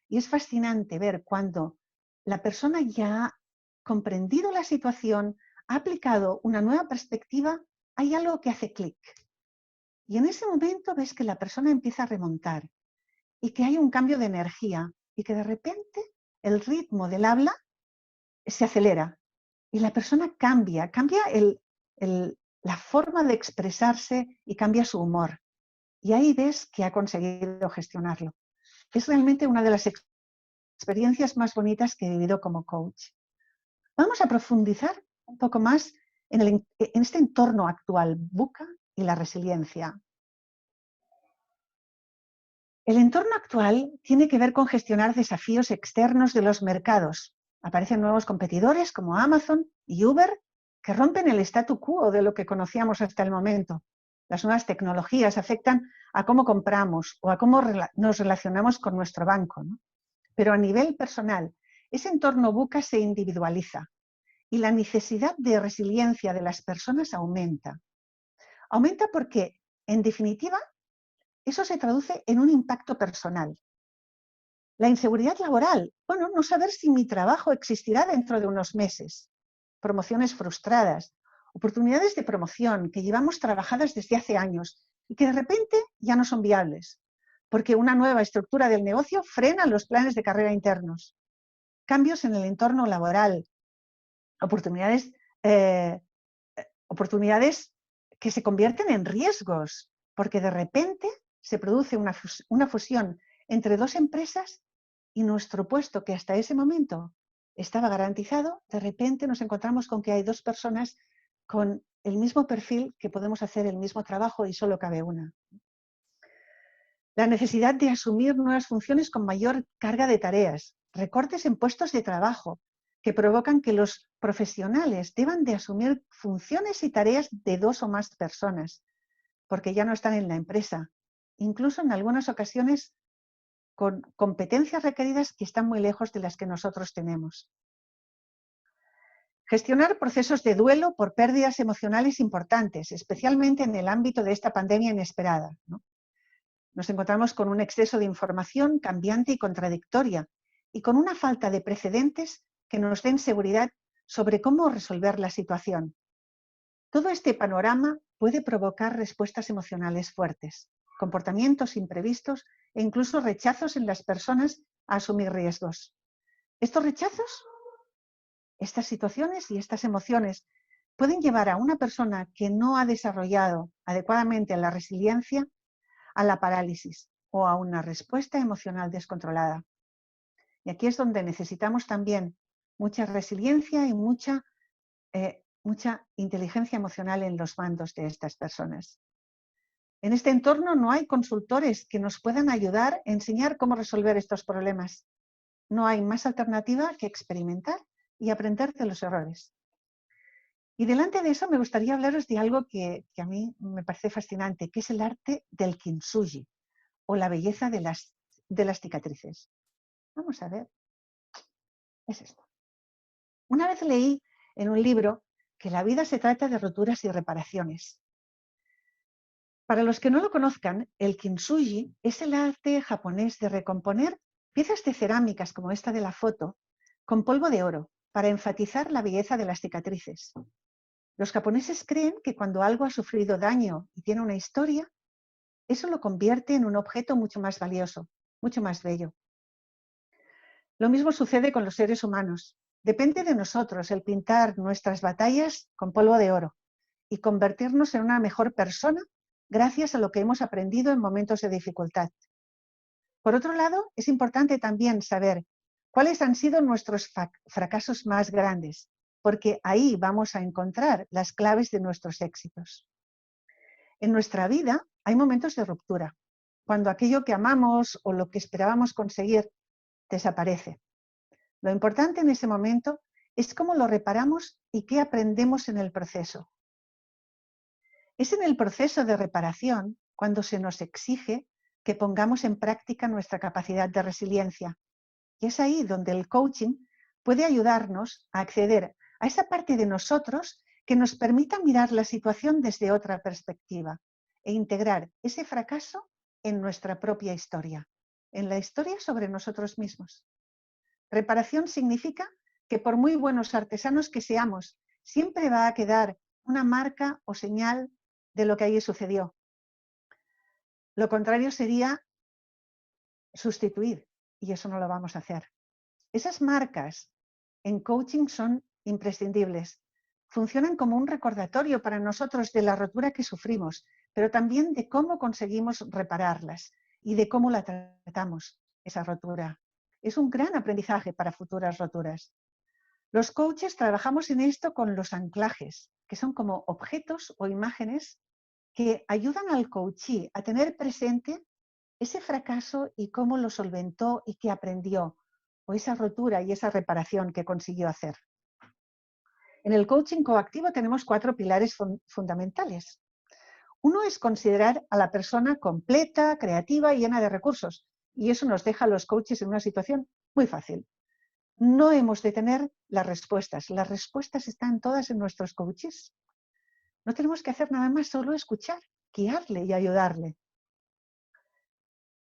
Y es fascinante ver cuando la persona ya ha comprendido la situación, ha aplicado una nueva perspectiva, hay algo que hace clic. Y en ese momento ves que la persona empieza a remontar y que hay un cambio de energía y que de repente el ritmo del habla se acelera y la persona cambia la forma de expresarse y cambia su humor. Y ahí ves que ha conseguido gestionarlo. Es realmente una de las experiencias más bonitas que he vivido como coach. Vamos a profundizar un poco más en este entorno actual, VUCA y la resiliencia. El entorno actual tiene que ver con gestionar desafíos externos de los mercados. Aparecen nuevos competidores como Amazon y Uber que rompen el statu quo de lo que conocíamos hasta el momento. Las nuevas tecnologías afectan a cómo compramos o a cómo nos relacionamos con nuestro banco, ¿no? Pero a nivel personal, ese entorno VUCA se individualiza y la necesidad de resiliencia de las personas aumenta. Aumenta porque, en definitiva, eso se traduce en un impacto personal. La inseguridad laboral, bueno, no saber si mi trabajo existirá dentro de unos meses. Promociones frustradas, oportunidades de promoción que llevamos trabajadas desde hace años y que de repente ya no son viables, porque una nueva estructura del negocio frena los planes de carrera internos. Cambios en el entorno laboral, oportunidades que se convierten en riesgos, porque de repente se produce una fusión entre 2 empresas y nuestro puesto, que hasta ese momento estaba garantizado, de repente nos encontramos con que hay 2 personas con el mismo perfil que podemos hacer el mismo trabajo y solo cabe una. La necesidad de asumir nuevas funciones con mayor carga de tareas, recortes en puestos de trabajo, que provocan que los profesionales deban de asumir funciones y tareas de 2 o más personas, porque ya no están en la empresa, incluso en algunas ocasiones con competencias requeridas que están muy lejos de las que nosotros tenemos. Gestionar procesos de duelo por pérdidas emocionales importantes, especialmente en el ámbito de esta pandemia inesperada, ¿no? Nos encontramos con un exceso de información cambiante y contradictoria y con una falta de precedentes que nos den seguridad sobre cómo resolver la situación. Todo este panorama puede provocar respuestas emocionales fuertes, comportamientos imprevistos e incluso rechazos en las personas a asumir riesgos. Estos rechazos, estas situaciones y estas emociones pueden llevar a una persona que no ha desarrollado adecuadamente la resiliencia a la parálisis o a una respuesta emocional descontrolada. Y aquí es donde necesitamos también mucha resiliencia y mucha inteligencia emocional en los mandos de estas personas. En este entorno no hay consultores que nos puedan ayudar a enseñar cómo resolver estos problemas. No hay más alternativa que experimentar y aprender de los errores. Y delante de eso me gustaría hablaros de algo que a mí me parece fascinante, que es el arte del kintsugi, o la belleza de las cicatrices. Vamos a ver. Es esto. Una vez leí en un libro que la vida se trata de roturas y reparaciones. Para los que no lo conozcan, el kintsugi es el arte japonés de recomponer piezas de cerámicas como esta de la foto con polvo de oro para enfatizar la belleza de las cicatrices. Los japoneses creen que cuando algo ha sufrido daño y tiene una historia, eso lo convierte en un objeto mucho más valioso, mucho más bello. Lo mismo sucede con los seres humanos. Depende de nosotros el pintar nuestras batallas con polvo de oro y convertirnos en una mejor persona gracias a lo que hemos aprendido en momentos de dificultad. Por otro lado, es importante también saber cuáles han sido nuestros fracasos más grandes, porque ahí vamos a encontrar las claves de nuestros éxitos. En nuestra vida hay momentos de ruptura, cuando aquello que amamos o lo que esperábamos conseguir desaparece. Lo importante en ese momento es cómo lo reparamos y qué aprendemos en el proceso. Es en el proceso de reparación cuando se nos exige que pongamos en práctica nuestra capacidad de resiliencia. Y es ahí donde el coaching puede ayudarnos a acceder a esa parte de nosotros que nos permita mirar la situación desde otra perspectiva e integrar ese fracaso en nuestra propia historia, en la historia sobre nosotros mismos. Reparación significa que por muy buenos artesanos que seamos, siempre va a quedar una marca o señal de lo que allí sucedió. Lo contrario sería sustituir, y eso no lo vamos a hacer. Esas marcas en coaching son imprescindibles. Funcionan como un recordatorio para nosotros de la rotura que sufrimos, pero también de cómo conseguimos repararlas y de cómo la tratamos, esa rotura. Es un gran aprendizaje para futuras roturas. Los coaches trabajamos en esto con los anclajes, que son como objetos o imágenes que ayudan al coachee a tener presente ese fracaso y cómo lo solventó y qué aprendió, o esa rotura y esa reparación que consiguió hacer. En el coaching coactivo tenemos 4 pilares fundamentales. Uno es considerar a la persona completa, creativa y llena de recursos, y eso nos deja a los coaches en una situación muy fácil. No hemos de tener las respuestas están todas en nuestros coaches. No tenemos que hacer nada más, solo escuchar, guiarle y ayudarle.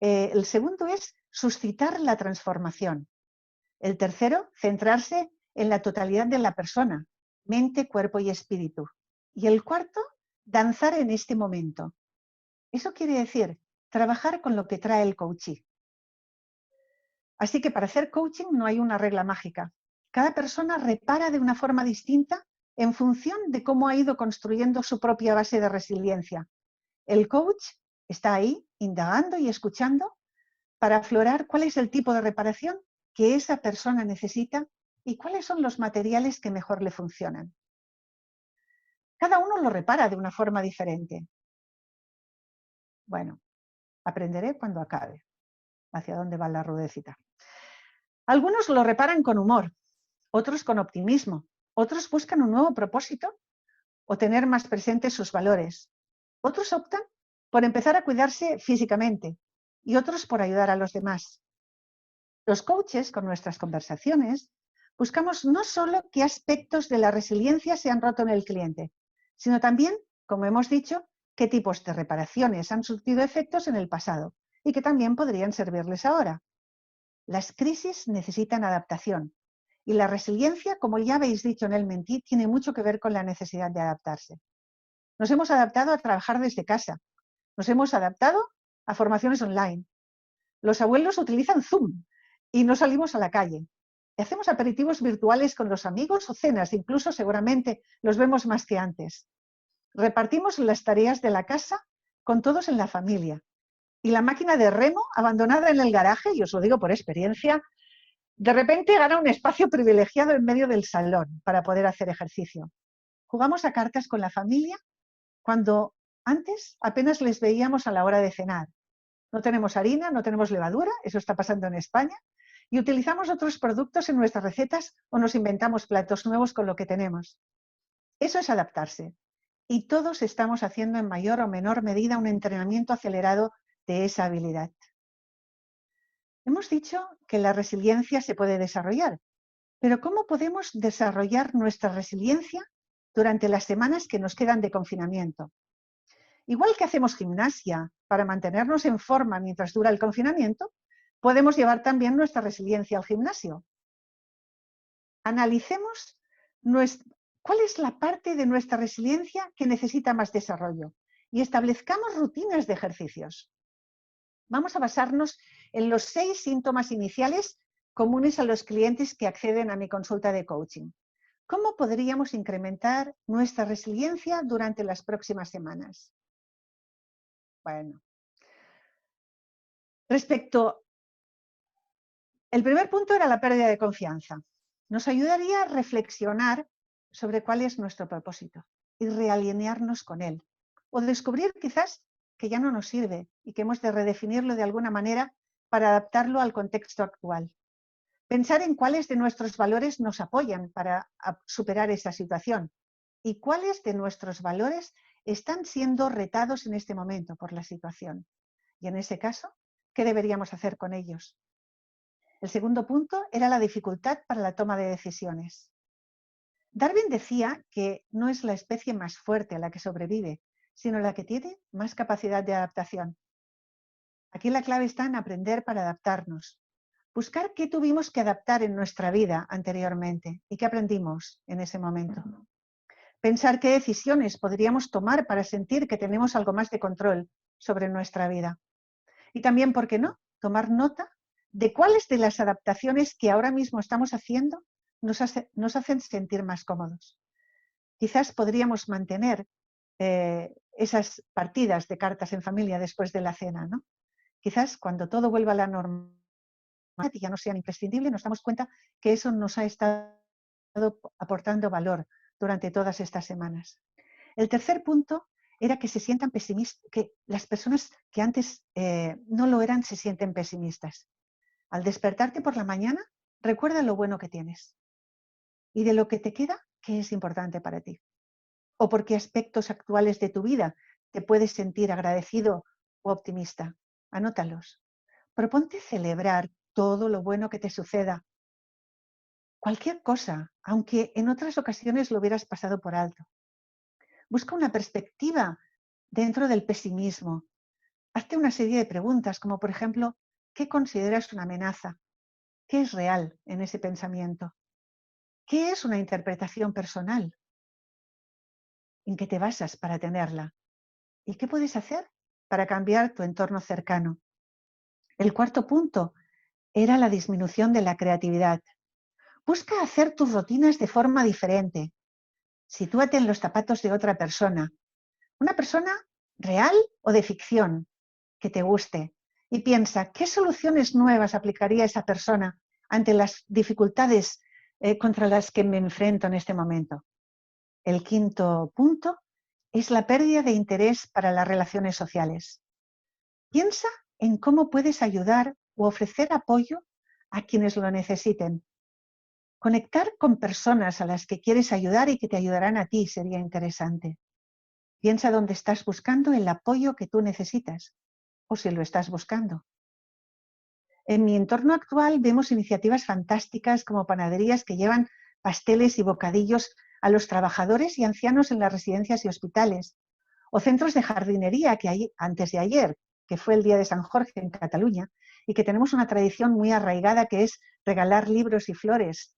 El segundo es suscitar la transformación. El tercero, centrarse en la totalidad de la persona, mente, cuerpo y espíritu. Y el cuarto, danzar en este momento. Eso quiere decir trabajar con lo que trae el coachee. Así que para hacer coaching no hay una regla mágica. Cada persona repara de una forma distinta en función de cómo ha ido construyendo su propia base de resiliencia. El coach está ahí indagando y escuchando para aflorar cuál es el tipo de reparación que esa persona necesita y cuáles son los materiales que mejor le funcionan. Cada uno lo repara de una forma diferente. Bueno, aprenderé cuando acabe hacia dónde va la rudecita. Algunos lo reparan con humor, otros con optimismo, otros buscan un nuevo propósito o tener más presentes sus valores. Otros optan por empezar a cuidarse físicamente y otros por ayudar a los demás. Los coaches, con nuestras conversaciones, buscamos no solo qué aspectos de la resiliencia se han roto en el cliente, sino también, como hemos dicho, qué tipos de reparaciones han surtido efectos en el pasado y que también podrían servirles ahora. Las crisis necesitan adaptación y la resiliencia, como ya habéis dicho en el Mentí, tiene mucho que ver con la necesidad de adaptarse. Nos hemos adaptado a trabajar desde casa, nos hemos adaptado a formaciones online. Los abuelos utilizan Zoom y no salimos a la calle. Y hacemos aperitivos virtuales con los amigos o cenas, incluso seguramente los vemos más que antes. Repartimos las tareas de la casa con todos en la familia y la máquina de remo abandonada en el garaje, y os lo digo por experiencia, de repente gana un espacio privilegiado en medio del salón para poder hacer ejercicio. Jugamos a cartas con la familia cuando antes apenas les veíamos a la hora de cenar. No tenemos harina, no tenemos levadura, eso está pasando en España, y utilizamos otros productos en nuestras recetas o nos inventamos platos nuevos con lo que tenemos. Eso es adaptarse. Y todos estamos haciendo en mayor o menor medida un entrenamiento acelerado de esa habilidad. Hemos dicho que la resiliencia se puede desarrollar, pero ¿cómo podemos desarrollar nuestra resiliencia durante las semanas que nos quedan de confinamiento? Igual que hacemos gimnasia para mantenernos en forma mientras dura el confinamiento, podemos llevar también nuestra resiliencia al gimnasio. Analicemos cuál es la parte de nuestra resiliencia que necesita más desarrollo y establezcamos rutinas de ejercicios. Vamos a basarnos en los 6 síntomas iniciales comunes a los clientes que acceden a mi consulta de coaching. ¿Cómo podríamos incrementar nuestra resiliencia durante las próximas semanas? Bueno, el primer punto era la pérdida de confianza. Nos ayudaría a reflexionar sobre cuál es nuestro propósito y realinearnos con él. O descubrir quizás que ya no nos sirve y que hemos de redefinirlo de alguna manera para adaptarlo al contexto actual. Pensar en cuáles de nuestros valores nos apoyan para superar esa situación y cuáles de nuestros valores están siendo retados en este momento por la situación. Y en ese caso, ¿qué deberíamos hacer con ellos? El segundo punto era la dificultad para la toma de decisiones. Darwin decía que no es la especie más fuerte la que sobrevive, sino la que tiene más capacidad de adaptación. Aquí la clave está en aprender para adaptarnos. Buscar qué tuvimos que adaptar en nuestra vida anteriormente y qué aprendimos en ese momento. Pensar qué decisiones podríamos tomar para sentir que tenemos algo más de control sobre nuestra vida. Y también, ¿por qué no?, tomar nota de cuáles de las adaptaciones que ahora mismo estamos haciendo nos hacen sentir más cómodos. Quizás podríamos mantener esas partidas de cartas en familia después de la cena, ¿no? Quizás cuando todo vuelva a la normalidad y ya no sean imprescindibles, nos damos cuenta que eso nos ha estado aportando valor durante todas estas semanas. El tercer punto era que se sientan pesimistas, que las personas que antes no lo eran se sienten pesimistas. Al despertarte por la mañana, recuerda lo bueno que tienes y de lo que te queda, qué es importante para ti. O por qué aspectos actuales de tu vida te puedes sentir agradecido o optimista. Anótalos. Proponte celebrar todo lo bueno que te suceda. Cualquier cosa, aunque en otras ocasiones lo hubieras pasado por alto. Busca una perspectiva dentro del pesimismo. Hazte una serie de preguntas, como por ejemplo, ¿qué consideras una amenaza? ¿Qué es real en ese pensamiento? ¿Qué es una interpretación personal? ¿En qué te basas para tenerla? ¿Y qué puedes hacer para cambiar tu entorno cercano? El cuarto punto era la disminución de la creatividad. Busca hacer tus rutinas de forma diferente. Sitúate en los zapatos de otra persona. Una persona real o de ficción que te guste. Y piensa, ¿qué soluciones nuevas aplicaría esa persona ante las dificultades contra las que me enfrento en este momento? El quinto punto es la pérdida de interés para las relaciones sociales. Piensa en cómo puedes ayudar o ofrecer apoyo a quienes lo necesiten. Conectar con personas a las que quieres ayudar y que te ayudarán a ti sería interesante. Piensa dónde estás buscando el apoyo que tú necesitas o si lo estás buscando. En mi entorno actual vemos iniciativas fantásticas como panaderías que llevan pasteles y bocadillos a los trabajadores y ancianos en las residencias y hospitales, o centros de jardinería que hay antes de ayer, que fue el Día de San Jorge en Cataluña, y que tenemos una tradición muy arraigada que es regalar libros y flores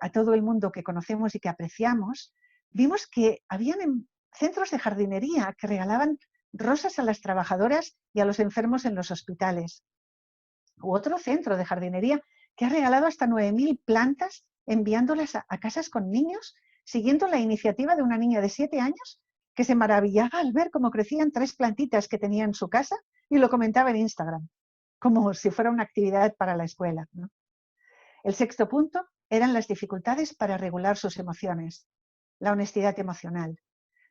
a todo el mundo que conocemos y que apreciamos. Vimos que habían centros de jardinería que regalaban rosas a las trabajadoras y a los enfermos en los hospitales. U otro centro de jardinería que ha regalado hasta 9.000 plantas enviándolas a casas con niños, siguiendo la iniciativa de una niña de 7 años que se maravillaba al ver cómo crecían 3 plantitas que tenía en su casa y lo comentaba en Instagram, como si fuera una actividad para la escuela, ¿no? El sexto punto eran las dificultades para regular sus emociones, la honestidad emocional.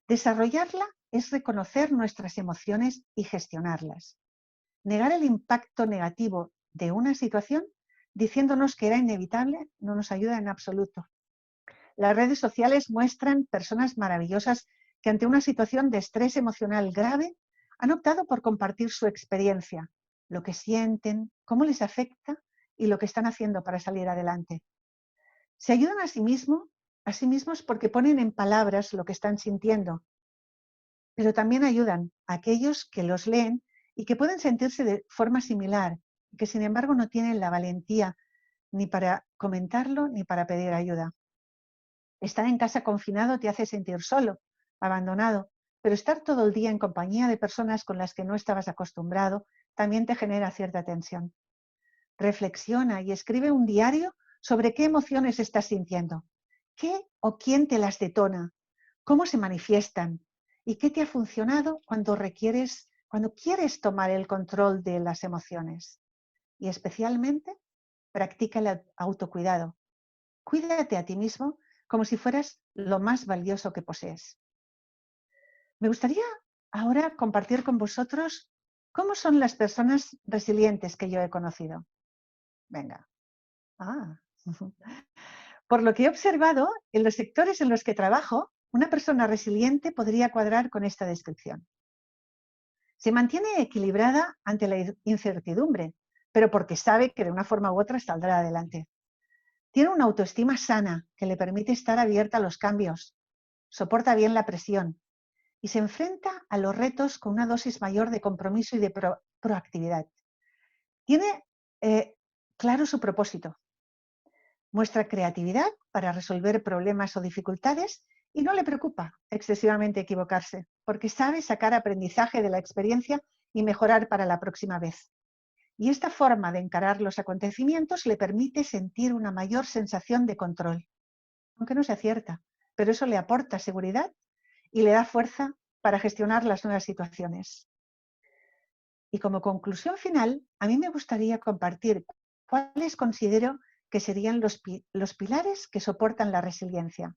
Desarrollarla es reconocer nuestras emociones y gestionarlas. Negar el impacto negativo de una situación diciéndonos que era inevitable no nos ayuda en absoluto. Las redes sociales muestran personas maravillosas que ante una situación de estrés emocional grave han optado por compartir su experiencia, lo que sienten, cómo les afecta y lo que están haciendo para salir adelante. Se ayudan a sí mismos porque ponen en palabras lo que están sintiendo, pero también ayudan a aquellos que los leen y que pueden sentirse de forma similar, y que sin embargo no tienen la valentía ni para comentarlo ni para pedir ayuda. Estar en casa confinado te hace sentir solo, abandonado, pero estar todo el día en compañía de personas con las que no estabas acostumbrado también te genera cierta tensión. Reflexiona y escribe un diario sobre qué emociones estás sintiendo, qué o quién te las detona, cómo se manifiestan y qué te ha funcionado cuando quieres tomar el control de las emociones. Y especialmente, practica el autocuidado. Cuídate a ti mismo como si fueras lo más valioso que posees. Me gustaría ahora compartir con vosotros cómo son las personas resilientes que yo he conocido. Venga. Por lo que he observado, en los sectores en los que trabajo, una persona resiliente podría cuadrar con esta descripción. Se mantiene equilibrada ante la incertidumbre, pero porque sabe que de una forma u otra saldrá adelante. Tiene una autoestima sana que le permite estar abierta a los cambios, soporta bien la presión y se enfrenta a los retos con una dosis mayor de compromiso y de proactividad. Tiene claro su propósito. Muestra creatividad para resolver problemas o dificultades y no le preocupa excesivamente equivocarse, porque sabe sacar aprendizaje de la experiencia y mejorar para la próxima vez. Y esta forma de encarar los acontecimientos le permite sentir una mayor sensación de control, aunque no sea cierta, pero eso le aporta seguridad y le da fuerza para gestionar las nuevas situaciones. Y como conclusión final, a mí me gustaría compartir cuáles considero que serían los pilares que soportan la resiliencia.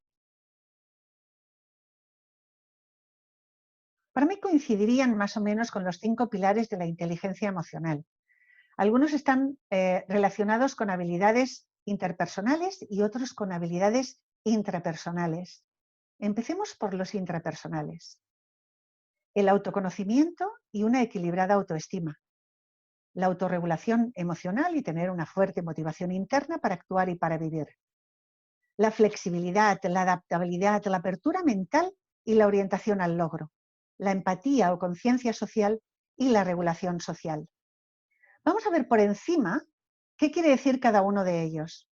Para mí coincidirían más o menos con los 5 pilares de la inteligencia emocional. Algunos están relacionados con habilidades interpersonales y otros con habilidades intrapersonales. Empecemos por los intrapersonales. El autoconocimiento y una equilibrada autoestima. La autorregulación emocional y tener una fuerte motivación interna para actuar y para vivir. La flexibilidad, la adaptabilidad, la apertura mental y la orientación al logro. La empatía o conciencia social y la regulación social. Vamos a ver por encima qué quiere decir cada uno de ellos.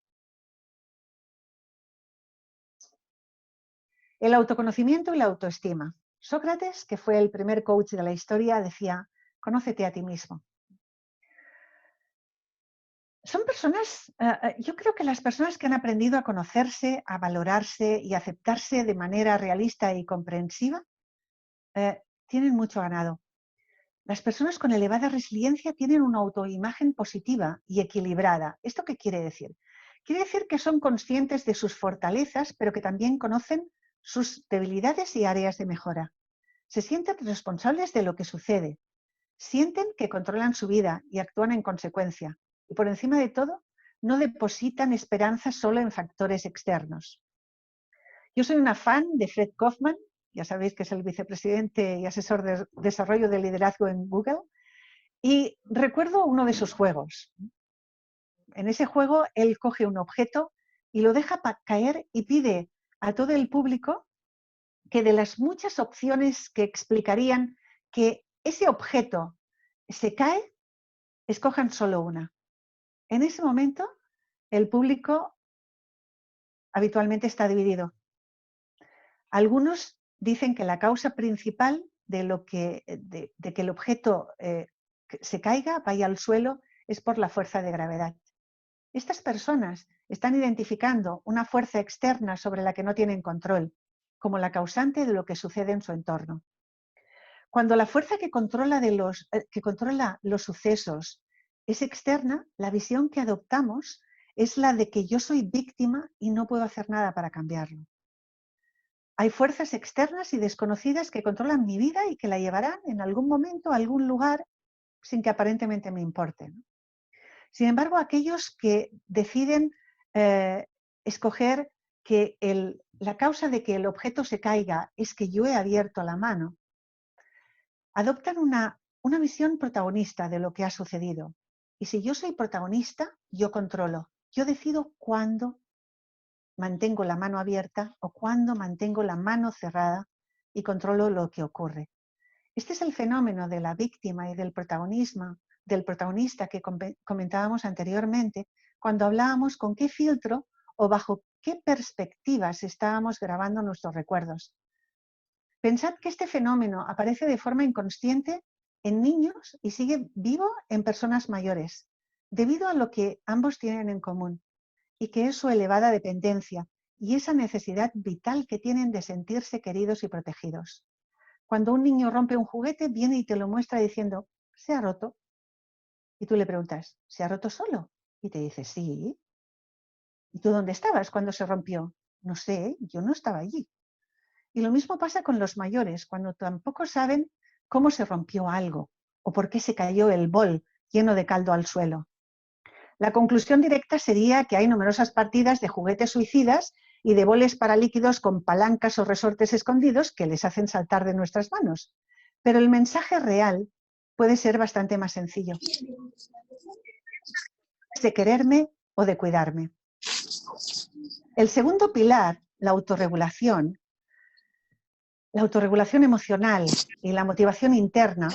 El autoconocimiento y la autoestima. Sócrates, que fue el primer coach de la historia, decía, conócete a ti mismo. Son personas, yo creo que las personas que han aprendido a conocerse, a valorarse y a aceptarse de manera realista y comprensiva, tienen mucho ganado. Las personas con elevada resiliencia tienen una autoimagen positiva y equilibrada. ¿Esto qué quiere decir? Quiere decir que son conscientes de sus fortalezas, pero que también conocen sus debilidades y áreas de mejora. Se sienten responsables de lo que sucede. Sienten que controlan su vida y actúan en consecuencia. Y por encima de todo, no depositan esperanza solo en factores externos. Yo soy una fan de Fred Kaufman, ya sabéis que es el vicepresidente y asesor de desarrollo de liderazgo en Google, y recuerdo uno de sus juegos. En ese juego él coge un objeto y lo deja caer y pide a todo el público que de las muchas opciones que explicarían que ese objeto se cae, escojan solo una. En ese momento, el público habitualmente está dividido. Algunos dicen que la causa principal de que el objeto se caiga, vaya al suelo, es por la fuerza de gravedad. Estas personas están identificando una fuerza externa sobre la que no tienen control, como la causante de lo que sucede en su entorno. Cuando la fuerza que controla los sucesos es externa, la visión que adoptamos es la de que yo soy víctima y no puedo hacer nada para cambiarlo. Hay fuerzas externas y desconocidas que controlan mi vida y que la llevarán en algún momento a algún lugar sin que aparentemente me importe, ¿no? Sin embargo, aquellos que deciden escoger que la causa de que el objeto se caiga es que yo he abierto la mano, adoptan una visión protagonista de lo que ha sucedido. Y si yo soy protagonista, yo controlo. Yo decido cuándo mantengo la mano abierta o cuándo mantengo la mano cerrada y controlo lo que ocurre. Este es el fenómeno de la víctima y del protagonista que comentábamos anteriormente cuando hablábamos con qué filtro o bajo qué perspectivas estábamos grabando nuestros recuerdos. Pensad que este fenómeno aparece de forma inconsciente en niños y sigue vivo en personas mayores, debido a lo que ambos tienen en común, y que es su elevada dependencia y esa necesidad vital que tienen de sentirse queridos y protegidos. Cuando un niño rompe un juguete, viene y te lo muestra diciendo, se ha roto. Y tú le preguntas, ¿se ha roto solo? Y te dice, sí. ¿Y tú dónde estabas cuando se rompió? No sé, yo no estaba allí. Y lo mismo pasa con los mayores, cuando tampoco saben cómo se rompió algo o por qué se cayó el bol lleno de caldo al suelo. La conclusión directa sería que hay numerosas partidas de juguetes suicidas y de boles para líquidos con palancas o resortes escondidos que les hacen saltar de nuestras manos. Pero el mensaje real puede ser bastante más sencillo. De quererme o de cuidarme. El segundo pilar, la autorregulación emocional y la motivación interna,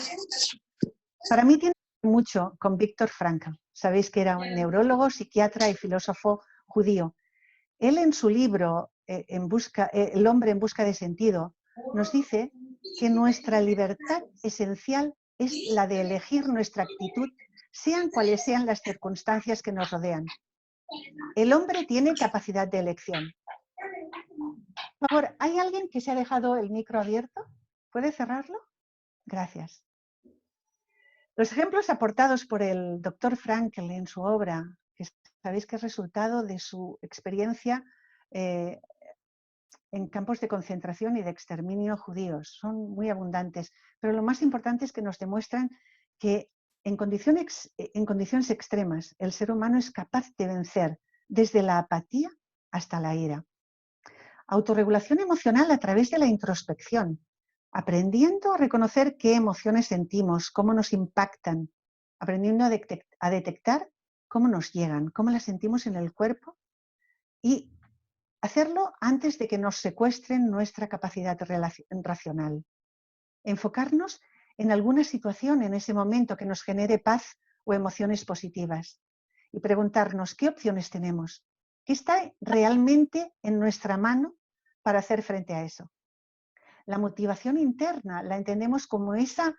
para mí tiene mucho con Viktor Frankl. Sabéis que era un neurólogo, psiquiatra y filósofo judío. Él en su libro El hombre en busca de sentido nos dice que nuestra libertad esencial es la de elegir nuestra actitud, sean cuales sean las circunstancias que nos rodean. El hombre tiene capacidad de elección. Por favor, ¿hay alguien que se ha dejado el micro abierto? ¿Puede cerrarlo? Gracias. Los ejemplos aportados por el doctor Frankl en su obra, que sabéis que es resultado de su experiencia en campos de concentración y de exterminio judíos, son muy abundantes, pero lo más importante es que nos demuestran que en condiciones extremas el ser humano es capaz de vencer desde la apatía hasta la ira. Autorregulación emocional a través de la introspección, aprendiendo a reconocer qué emociones sentimos, cómo nos impactan, aprendiendo a detectar cómo nos llegan, cómo las sentimos en el cuerpo y hacerlo antes de que nos secuestren nuestra capacidad racional. Enfocarnos en alguna situación en ese momento que nos genere paz o emociones positivas y preguntarnos qué opciones tenemos, qué está realmente en nuestra mano para hacer frente a eso. La motivación interna la entendemos como esa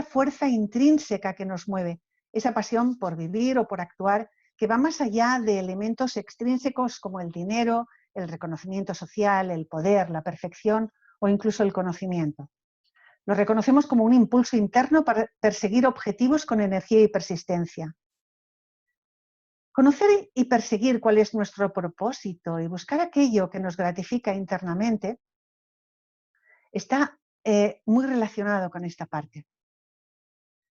fuerza intrínseca que nos mueve, esa pasión por vivir o por actuar que va más allá de elementos extrínsecos como el dinero, el reconocimiento social, el poder, la perfección o incluso el conocimiento. Lo reconocemos como un impulso interno para perseguir objetivos con energía y persistencia. Conocer y perseguir cuál es nuestro propósito y buscar aquello que nos gratifica internamente está muy relacionado con esta parte.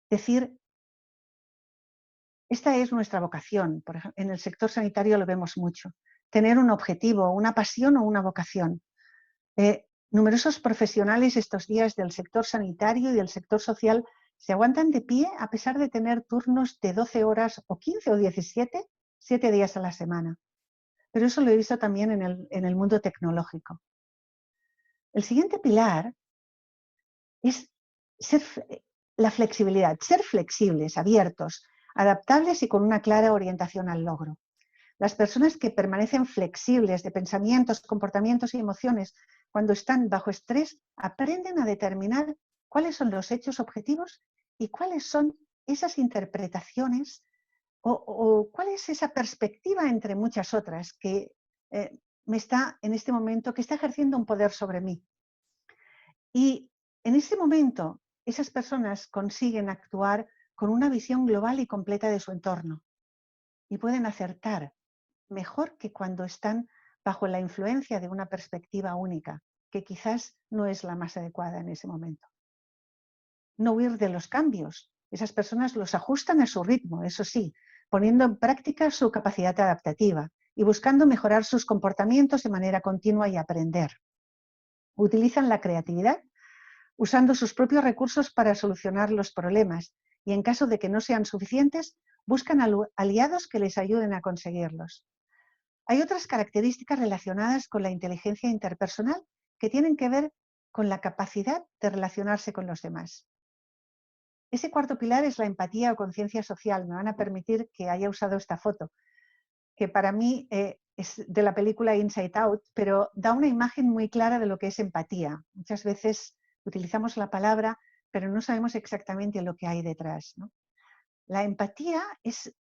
Decir, esta es nuestra vocación. Por ejemplo, en el sector sanitario lo vemos mucho. Tener un objetivo, una pasión o una vocación. Numerosos profesionales estos días del sector sanitario y del sector social se aguantan de pie a pesar de tener turnos de 12 horas o 15 o 17, 7 días a la semana. Pero eso lo he visto también en el mundo tecnológico. El siguiente pilar es la flexibilidad, ser flexibles, abiertos, adaptables y con una clara orientación al logro. Las personas que permanecen flexibles de pensamientos, comportamientos y emociones cuando están bajo estrés aprenden a determinar cuáles son los hechos objetivos y cuáles son esas interpretaciones o cuál es esa perspectiva entre muchas otras que me está en este momento, que está ejerciendo un poder sobre mí. Y en ese momento esas personas consiguen actuar con una visión global y completa de su entorno y pueden acertar mejor que cuando están bajo la influencia de una perspectiva única, que quizás no es la más adecuada en ese momento. No huir de los cambios. Esas personas los ajustan a su ritmo, eso sí, poniendo en práctica su capacidad adaptativa y buscando mejorar sus comportamientos de manera continua y aprender. Utilizan la creatividad usando sus propios recursos para solucionar los problemas y en caso de que no sean suficientes, buscan aliados que les ayuden a conseguirlos. Hay otras características relacionadas con la inteligencia interpersonal que tienen que ver con la capacidad de relacionarse con los demás. Ese cuarto pilar es la empatía o conciencia social. Me van a permitir que haya usado esta foto, que para mí es de la película Inside Out, pero da una imagen muy clara de lo que es empatía. Muchas veces utilizamos la palabra, pero no sabemos exactamente lo que hay detrás, ¿no? La empatía es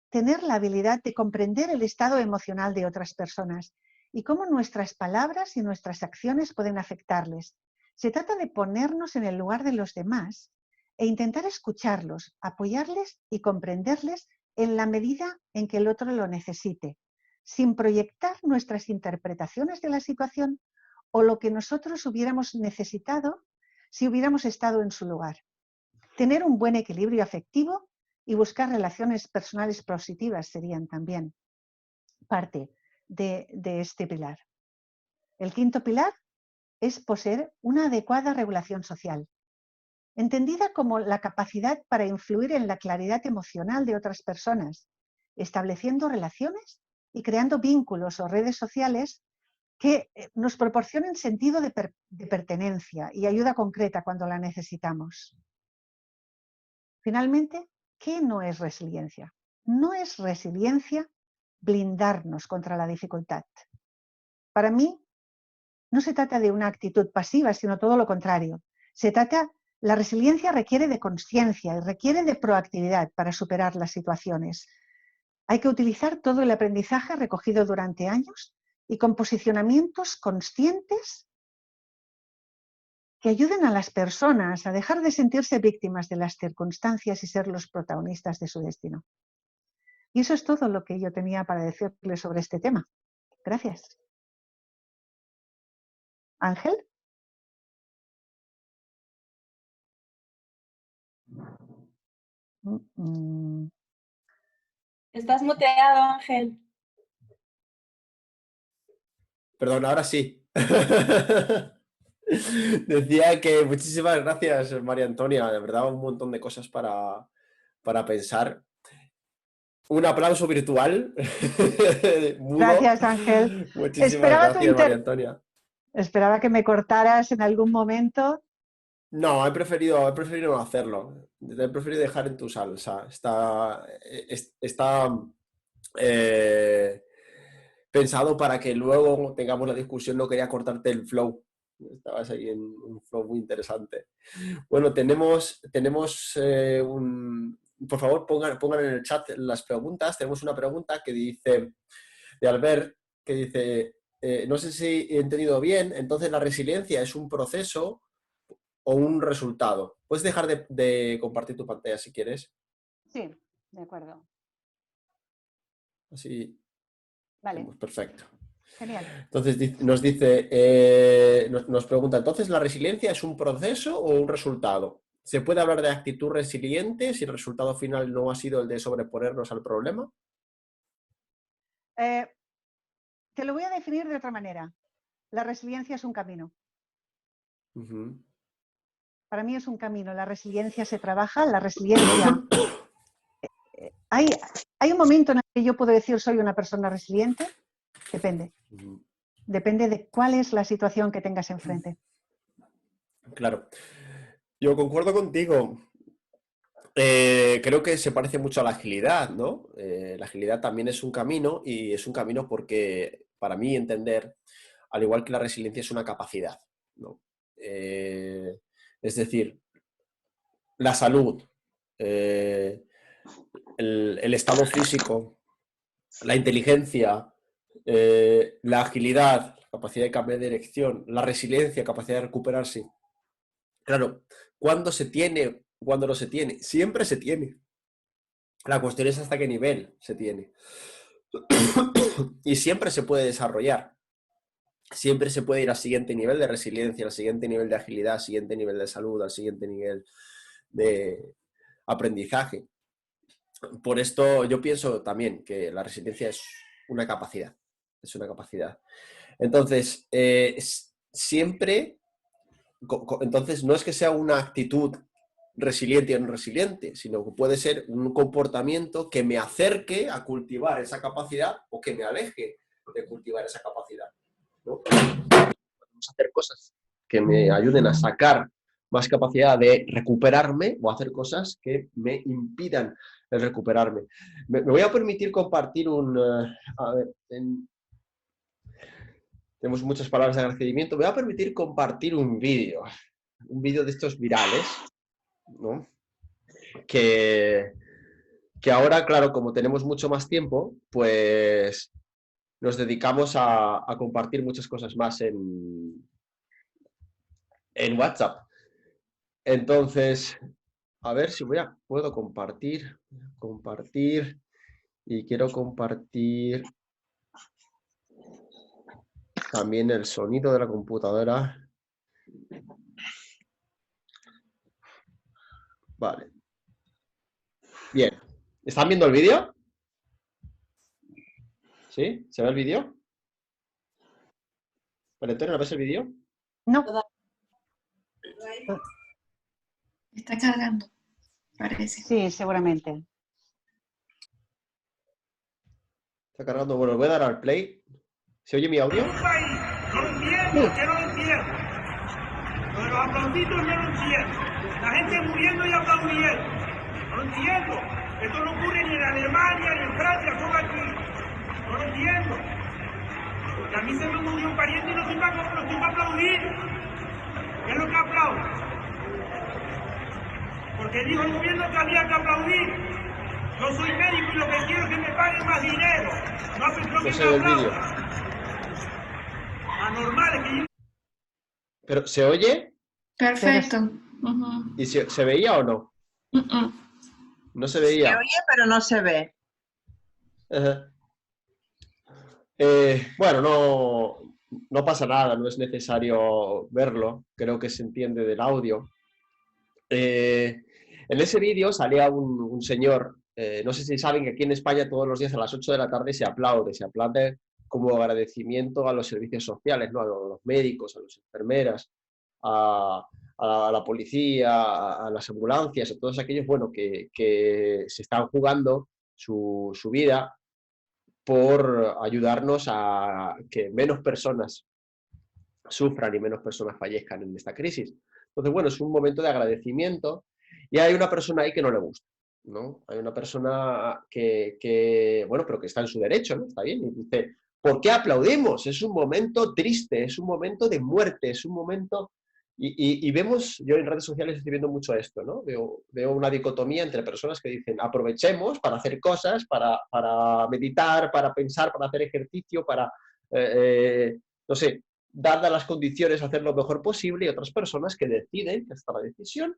tener la habilidad de comprender el estado emocional de otras personas y cómo nuestras palabras y nuestras acciones pueden afectarles. Se trata de ponernos en el lugar de los demás e intentar escucharlos, apoyarles y comprenderles en la medida en que el otro lo necesite, sin proyectar nuestras interpretaciones de la situación o lo que nosotros hubiéramos necesitado si hubiéramos estado en su lugar. Tener un buen equilibrio afectivo y buscar relaciones personales positivas serían también parte de este pilar. El quinto pilar es poseer una adecuada regulación social, entendida como la capacidad para influir en la claridad emocional de otras personas, estableciendo relaciones y creando vínculos o redes sociales que nos proporcionen sentido de pertenencia y ayuda concreta cuando la necesitamos. Finalmente, ¿qué no es resiliencia? No es resiliencia blindarnos contra la dificultad. Para mí, no se trata de una actitud pasiva, sino todo lo contrario. La resiliencia requiere de consciencia y requiere de proactividad para superar las situaciones. Hay que utilizar todo el aprendizaje recogido durante años y con posicionamientos conscientes que ayuden a las personas a dejar de sentirse víctimas de las circunstancias y ser los protagonistas de su destino. Y eso es todo lo que yo tenía para decirles sobre este tema. Gracias. Ángel. Estás muteado, Ángel. Perdón, ahora sí. Decía que muchísimas gracias, María Antonia. De verdad, un montón de cosas para pensar. Un aplauso virtual. Mudo. Gracias, Ángel. Muchísimas gracias, María Antonia. Esperaba que me cortaras en algún momento. No, he preferido no hacerlo. He preferido dejar en tu salsa. Está pensado para que luego tengamos la discusión. No quería cortarte el flow. Estabas ahí en un flow muy interesante. Bueno, tenemos por favor, pongan en el chat las preguntas. Tenemos una pregunta que dice, de Albert, que dice, no sé si he entendido bien, entonces la resiliencia es un proceso o un resultado. ¿Puedes dejar de compartir tu pantalla si quieres? Sí, de acuerdo. Así. Vale. Perfecto. Genial. Entonces nos pregunta, ¿entonces la resiliencia es un proceso o un resultado? ¿Se puede hablar de actitud resiliente si el resultado final no ha sido el de sobreponernos al problema? Te lo voy a definir de otra manera. La resiliencia es un camino. Para mí es un camino. La resiliencia se trabaja, la resiliencia... ¿Hay un momento en el que yo puedo decir soy una persona resiliente? Depende. Depende de cuál es la situación que tengas enfrente. Claro. Yo concuerdo contigo. Creo que se parece mucho a la agilidad, ¿no? La agilidad también es un camino y es un camino porque, para mí entender, al igual que la resiliencia es una capacidad, ¿no? Es decir, la salud, el estado físico, la inteligencia, la agilidad, la capacidad de cambiar de dirección, la resiliencia, capacidad de recuperarse, Claro, ¿cuándo se tiene? ¿Cuándo no se tiene? Siempre se tiene. La cuestión es hasta qué nivel se tiene. Y siempre se puede desarrollar. Siempre se puede ir al siguiente nivel de resiliencia, al siguiente nivel de agilidad, al siguiente nivel de salud, al siguiente nivel de aprendizaje. Por esto yo pienso también que la resiliencia es una capacidad. Es una capacidad. Entonces, siempre... Entonces, no es que sea una actitud resiliente o no resiliente, sino que puede ser un comportamiento que me acerque a cultivar esa capacidad o que me aleje de cultivar esa capacidad, ¿no? Podemos hacer cosas que me ayuden a sacar más capacidad de recuperarme o hacer cosas que me impidan el recuperarme. Me voy a permitir compartir tenemos muchas palabras de agradecimiento. Me voy a permitir compartir un vídeo de estos virales, ¿no? Que ahora, claro, como tenemos mucho más tiempo, pues nos dedicamos a compartir muchas cosas más en WhatsApp. Entonces, a ver si puedo compartir, y quiero compartir también el sonido de la computadora. Vale. Bien. ¿Están viendo el vídeo? ¿Sí? ¿Se ve el vídeo? Vale, Antonio, ¿no ves el vídeo? No. Está cargando, parece. Sí, seguramente. Está cargando. Bueno, voy a dar al play. ¿Se oye mi audio? No lo entiendo, que no lo entiendo. Lo de los aplauditos no lo entiendo. La gente muriendo y aplaudiendo. No lo entiendo. Esto no ocurre ni en Alemania ni en Francia, solo aquí. No lo entiendo. Porque a mí se me murió un pariente y no estoy para aplaudir. ¿Qué es lo que aplaudo? Porque dijo el gobierno que había que aplaudir. Yo soy médico y lo que quiero es que me paguen más dinero. No hace lo que No se ve el vídeo. Anormales que yo... ¿Pero se oye? Perfecto. Ujú. ¿Y se veía o no? No se veía. Se oye, pero no se ve. Ajá. Bueno, no pasa nada, no es necesario verlo, creo que se entiende del audio. En ese vídeo salía un señor, no sé si saben que aquí en España todos los días a las 8 de la tarde se aplaude como agradecimiento a los servicios sociales, ¿no? A los médicos, a las enfermeras, a la policía, a las ambulancias, a todos aquellos, bueno, que se están jugando su vida por ayudarnos a que menos personas sufran y menos personas fallezcan en esta crisis. Entonces, bueno, es un momento de agradecimiento y hay una persona ahí que no le gusta, ¿no? Hay una persona bueno, pero que está en su derecho, ¿no? Está bien, y dice, ¿por qué aplaudimos? Es un momento triste, es un momento de muerte, es un momento... Y vemos, yo en redes sociales estoy viendo mucho esto, ¿no? Veo una dicotomía entre personas que dicen aprovechemos para hacer cosas, para meditar, para pensar, para hacer ejercicio, para, no sé, dadas las condiciones, hacer lo mejor posible, y otras personas que deciden, que está la decisión,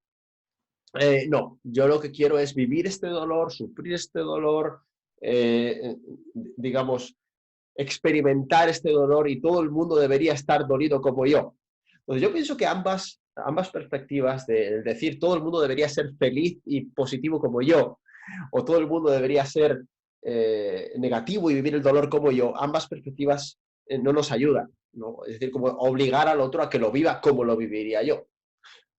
no, yo lo que quiero es vivir este dolor, sufrir este dolor, digamos, experimentar este dolor y todo el mundo debería estar dolido como yo. Entonces yo pienso que ambas perspectivas, de decir todo el mundo debería ser feliz y positivo como yo, o todo el mundo debería ser negativo y vivir el dolor como yo, ambas perspectivas no nos ayudan, ¿no? Es decir, como obligar al otro a que lo viva como lo viviría yo.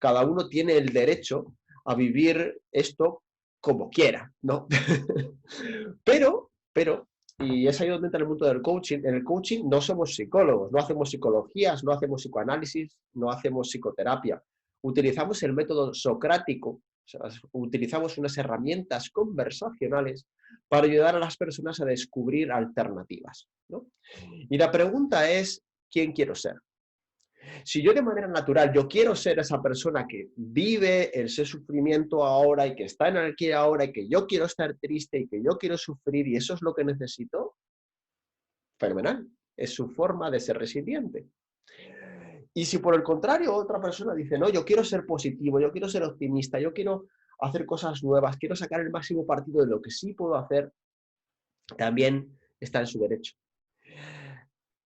Cada uno tiene el derecho a vivir esto como quiera, ¿no? pero, y es ahí donde entra el mundo del coaching. En el coaching no somos psicólogos, no hacemos psicologías, no hacemos psicoanálisis, no hacemos psicoterapia. Utilizamos el método socrático, o sea, utilizamos unas herramientas conversacionales para ayudar a las personas a descubrir alternativas, ¿no? Y la pregunta es, ¿quién quiero ser? Si yo de manera natural, yo quiero ser esa persona que vive ese sufrimiento ahora y que está en el aquí y ahora y que yo quiero estar triste y que yo quiero sufrir y eso es lo que necesito, fenomenal. Es su forma de ser resiliente. Y si por el contrario otra persona dice, no, yo quiero ser positivo, yo quiero ser optimista, yo quiero hacer cosas nuevas, quiero sacar el máximo partido de lo que sí puedo hacer, también está en su derecho.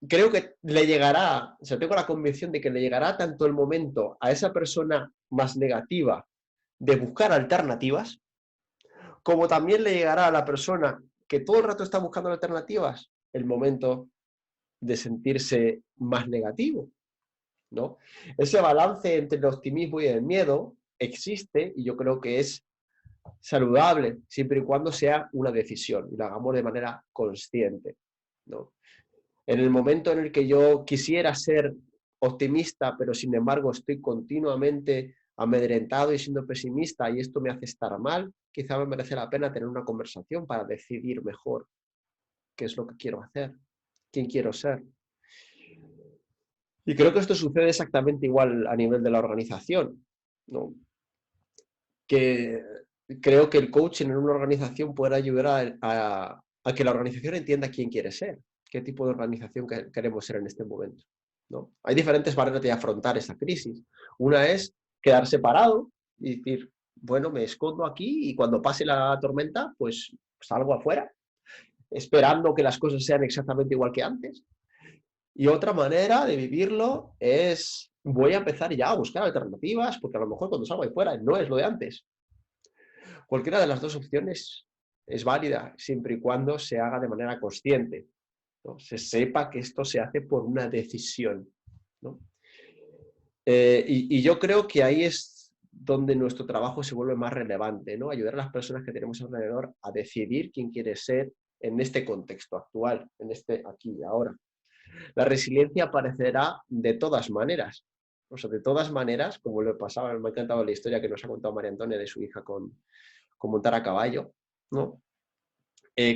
Creo que le llegará, o sea, tengo la convicción de que le llegará tanto el momento a esa persona más negativa de buscar alternativas, como también le llegará a la persona que todo el rato está buscando alternativas el momento de sentirse más negativo, ¿no? Ese balance entre el optimismo y el miedo existe y yo creo que es saludable siempre y cuando sea una decisión y lo hagamos de manera consciente, ¿no? En el momento en el que yo quisiera ser optimista, pero sin embargo estoy continuamente amedrentado y siendo pesimista y esto me hace estar mal, quizá me merece la pena tener una conversación para decidir mejor qué es lo que quiero hacer, quién quiero ser. Y creo que esto sucede exactamente igual a nivel de la organización, ¿no? Que creo que el coaching en una organización puede ayudar a que la organización entienda quién quiere ser, qué tipo de organización queremos ser en este momento, ¿no? Hay diferentes maneras de afrontar esta crisis. Una es quedarse parado y decir, bueno, me escondo aquí y cuando pase la tormenta, pues salgo afuera, esperando que las cosas sean exactamente igual que antes. Y otra manera de vivirlo es, voy a empezar ya a buscar alternativas, porque a lo mejor cuando salgo ahí fuera no es lo de antes. Cualquiera de las dos opciones es válida, siempre y cuando se haga de manera consciente, ¿no? Se sepa que esto se hace por una decisión, ¿no? Y yo creo que ahí es donde nuestro trabajo se vuelve más relevante, ¿no? Ayudar a las personas que tenemos alrededor a decidir quién quiere ser en este contexto actual, en este aquí y ahora. La resiliencia aparecerá de todas maneras. O sea, de todas maneras, como le pasaba, me ha encantado la historia que nos ha contado María Antonia de su hija con montar a caballo, ¿no?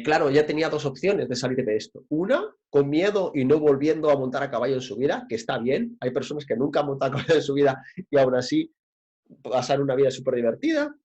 Claro, ya tenía dos opciones de salir de esto. Una, con miedo y no volviendo a montar a caballo en su vida, que está bien. Hay personas que nunca han montado a caballo en su vida y aún así pasar una vida súper divertida.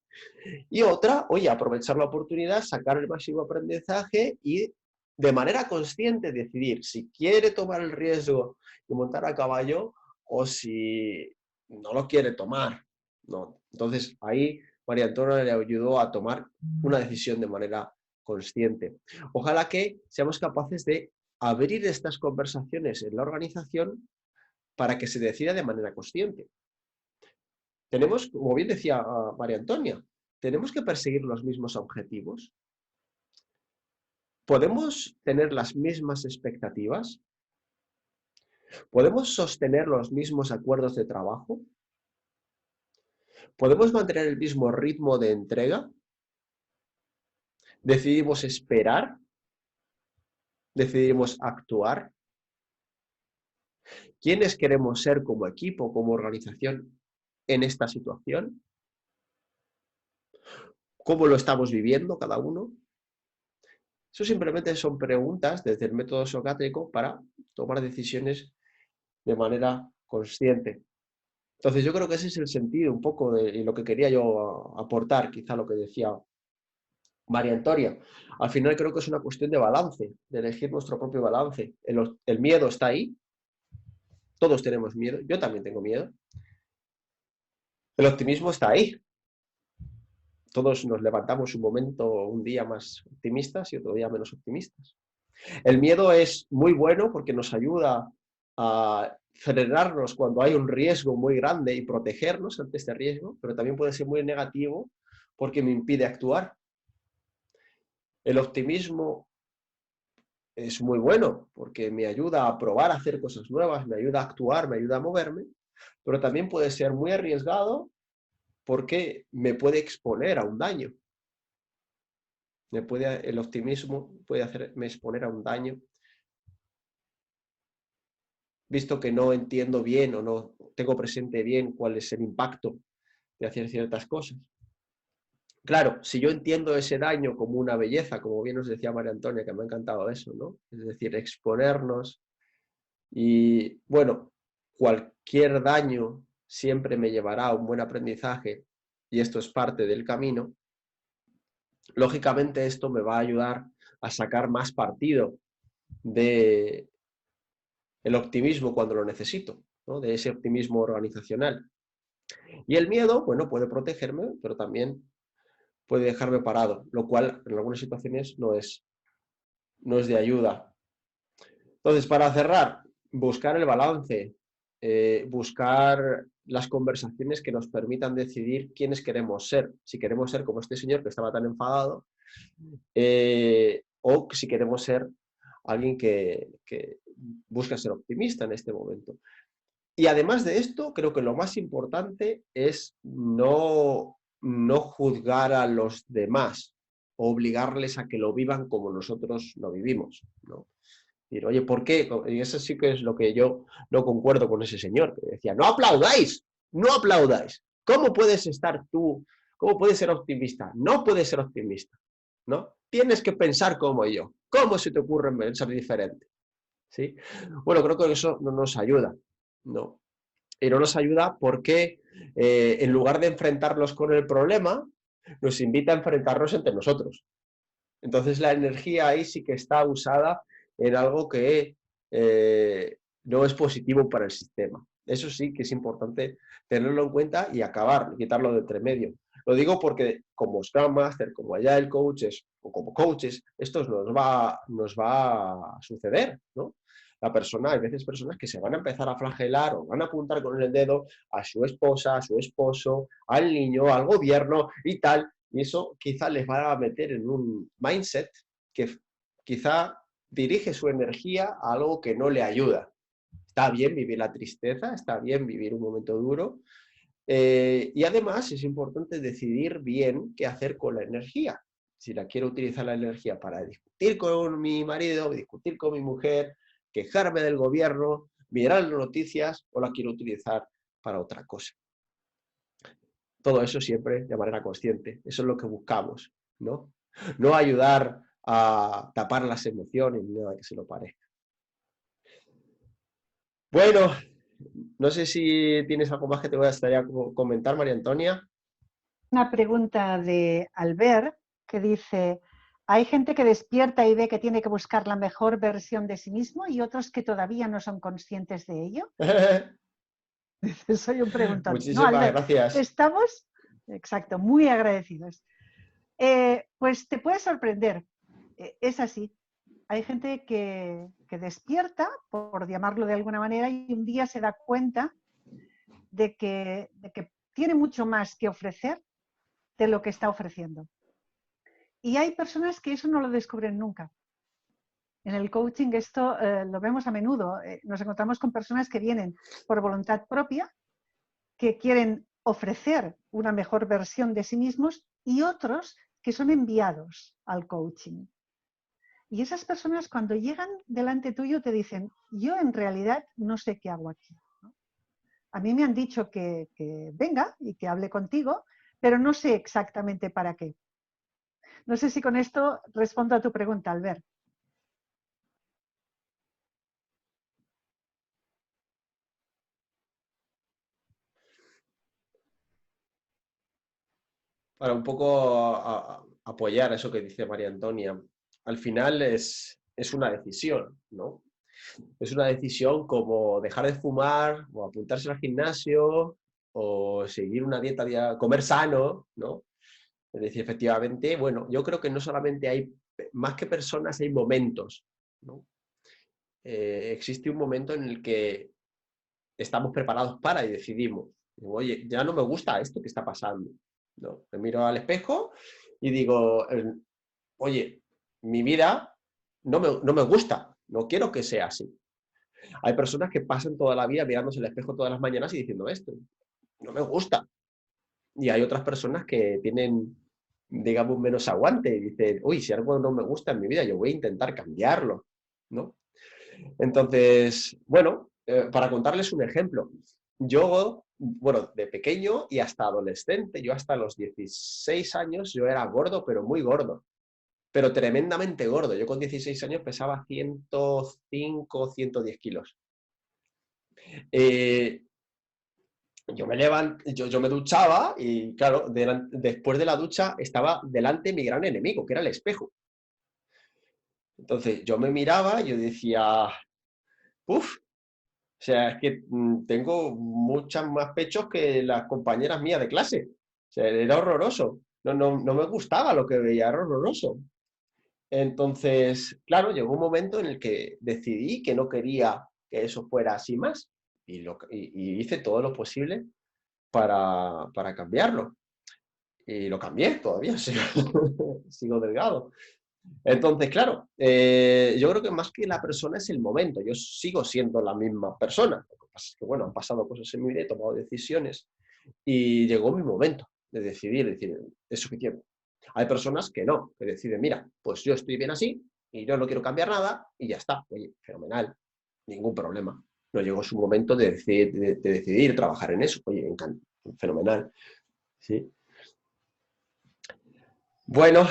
Y otra, oye, aprovechar la oportunidad, sacar el máximo aprendizaje y de manera consciente decidir si quiere tomar el riesgo de montar a caballo o si no lo quiere tomar, ¿no? Entonces ahí María Antonia le ayudó a tomar una decisión de manera consciente. Ojalá que seamos capaces de abrir estas conversaciones en la organización para que se decida de manera consciente. Tenemos, como bien decía María Antonia, ¿tenemos que perseguir los mismos objetivos? ¿Podemos tener las mismas expectativas? ¿Podemos sostener los mismos acuerdos de trabajo? ¿Podemos mantener el mismo ritmo de entrega? ¿Decidimos esperar? ¿Decidimos actuar? ¿Quiénes queremos ser como equipo, como organización en esta situación? ¿Cómo lo estamos viviendo cada uno? Eso simplemente son preguntas desde el método socrático para tomar decisiones de manera consciente. Entonces yo creo que ese es el sentido un poco de lo que quería yo aportar, quizá lo que decía María Antonia. Al final creo que es una cuestión de balance, de elegir nuestro propio balance. El miedo está ahí, todos tenemos miedo, yo también tengo miedo. El optimismo está ahí. Todos nos levantamos un momento, un día más optimistas y otro día menos optimistas. El miedo es muy bueno porque nos ayuda a frenarnos cuando hay un riesgo muy grande y protegernos ante este riesgo, pero también puede ser muy negativo porque me impide actuar. El optimismo es muy bueno porque me ayuda a probar a hacer cosas nuevas, me ayuda a actuar, me ayuda a moverme, pero también puede ser muy arriesgado porque me puede exponer a un daño. El optimismo puede hacerme exponer a un daño, visto que no entiendo bien o no tengo presente bien cuál es el impacto de hacer ciertas cosas. Claro, si yo entiendo ese daño como una belleza, como bien nos decía María Antonia, que me ha encantado eso, ¿no? Es decir, exponernos y, bueno, cualquier daño siempre me llevará a un buen aprendizaje y esto es parte del camino. Lógicamente esto me va a ayudar a sacar más partido del el optimismo cuando lo necesito, ¿no? De ese optimismo organizacional. Y el miedo, bueno, puede protegerme, pero también puede dejarme parado, lo cual en algunas situaciones no es de ayuda. Entonces, para cerrar, buscar el balance, buscar las conversaciones que nos permitan decidir quiénes queremos ser. Si queremos ser como este señor que estaba tan enfadado, o si queremos ser alguien que busca ser optimista en este momento. Y además de esto, creo que lo más importante es no juzgar a los demás, obligarles a que lo vivan como nosotros lo vivimos, ¿no? Decir, oye, ¿por qué? Y eso sí que es lo que yo no concuerdo con ese señor, que decía, no aplaudáis, no aplaudáis. ¿Cómo puedes estar tú? ¿Cómo puedes ser optimista? No puedes ser optimista, ¿no? Tienes que pensar como yo. ¿Cómo se te ocurre pensar diferente? ¿Sí? Bueno, creo que eso no nos ayuda, ¿no? Y no nos ayuda porque en lugar de enfrentarnos con el problema, nos invita a enfrentarnos entre nosotros. Entonces la energía ahí sí que está usada en algo que no es positivo para el sistema. Eso sí que es importante tenerlo en cuenta y acabar, quitarlo de entre medio. Lo digo porque como Scrum Master, como Agile Coaches o como coaches, esto nos va a suceder, ¿no? Hay veces personas que se van a empezar a flagelar o van a apuntar con el dedo a su esposa, a su esposo, al niño, al gobierno y tal, y eso quizá les va a meter en un mindset que quizá dirige su energía a algo que no le ayuda. Está bien vivir la tristeza, está bien vivir un momento duro, y además es importante decidir bien qué hacer con la energía. Si la quiero utilizar la energía para discutir con mi marido, discutir con mi mujer, quejarme del gobierno, mirar las noticias, o la quiero utilizar para otra cosa. Todo eso siempre de manera consciente. Eso es lo que buscamos, ¿no? No ayudar a tapar las emociones ni nada que se lo parezca. Bueno, no sé si tienes algo más que te gustaría comentar, María Antonia. Una pregunta de Albert que dice, hay gente que despierta y ve que tiene que buscar la mejor versión de sí mismo y otros que todavía no son conscientes de ello. Soy un preguntón. Muchísimas gracias. Estamos, exacto, muy agradecidos. Pues te puede sorprender. Es así. Hay gente que despierta, por llamarlo de alguna manera, y un día se da cuenta de que tiene mucho más que ofrecer de lo que está ofreciendo. Y hay personas que eso no lo descubren nunca. En el coaching esto lo vemos a menudo. Nos encontramos con personas que vienen por voluntad propia, que quieren ofrecer una mejor versión de sí mismos, y otros que son enviados al coaching. Y esas personas cuando llegan delante tuyo te dicen, yo en realidad no sé qué hago aquí, ¿no? A mí me han dicho que venga y que hable contigo, pero no sé exactamente para qué. No sé si con esto respondo a tu pregunta, Albert. Para un poco apoyar eso que dice María Antonia, al final es una decisión, ¿no? Es una decisión como dejar de fumar o apuntarse al gimnasio o seguir una dieta, comer sano, ¿no? Es decir, efectivamente, bueno, yo creo que no solamente hay, más que personas, hay momentos, ¿no? Existe un momento en el que estamos preparados para y decidimos, oye, ya no me gusta esto que está pasando, ¿no? Me miro al espejo y digo, oye, mi vida no me gusta, no quiero que sea así. Hay personas que pasan toda la vida mirándose al espejo todas las mañanas y diciendo esto, no me gusta. Y hay otras personas que tienen, digamos, menos aguante y dicen, uy, si algo no me gusta en mi vida, yo voy a intentar cambiarlo, ¿no? Entonces, bueno, para contarles un ejemplo, yo, bueno, de pequeño y hasta adolescente, yo hasta los 16 años, yo era gordo, pero muy gordo, pero tremendamente gordo. Yo con 16 años pesaba 105, 110 kilos. Yo me duchaba y, claro, después de la ducha estaba delante mi gran enemigo, que era el espejo. Entonces, yo me miraba y yo decía, uff, O sea, es que tengo muchas más pechos que las compañeras mías de clase. O sea, era horroroso. No me gustaba lo que veía, era horroroso. Entonces, claro, llegó un momento en el que decidí que no quería que eso fuera así más y hice todo lo posible para cambiarlo. Y lo cambié todavía, sigo delgado. Entonces, claro, yo creo que más que la persona es el momento. Yo sigo siendo la misma persona. Lo que pasa es que, bueno, han pasado cosas en mi vida, he tomado decisiones y llegó mi momento de decidir, es suficiente. Hay personas que no, que deciden, mira, pues yo estoy bien así y yo no quiero cambiar nada y ya está. Oye, fenomenal, ningún problema. No llegó su momento de decidir trabajar en eso. Oye, fenomenal. ¿Sí? Bueno,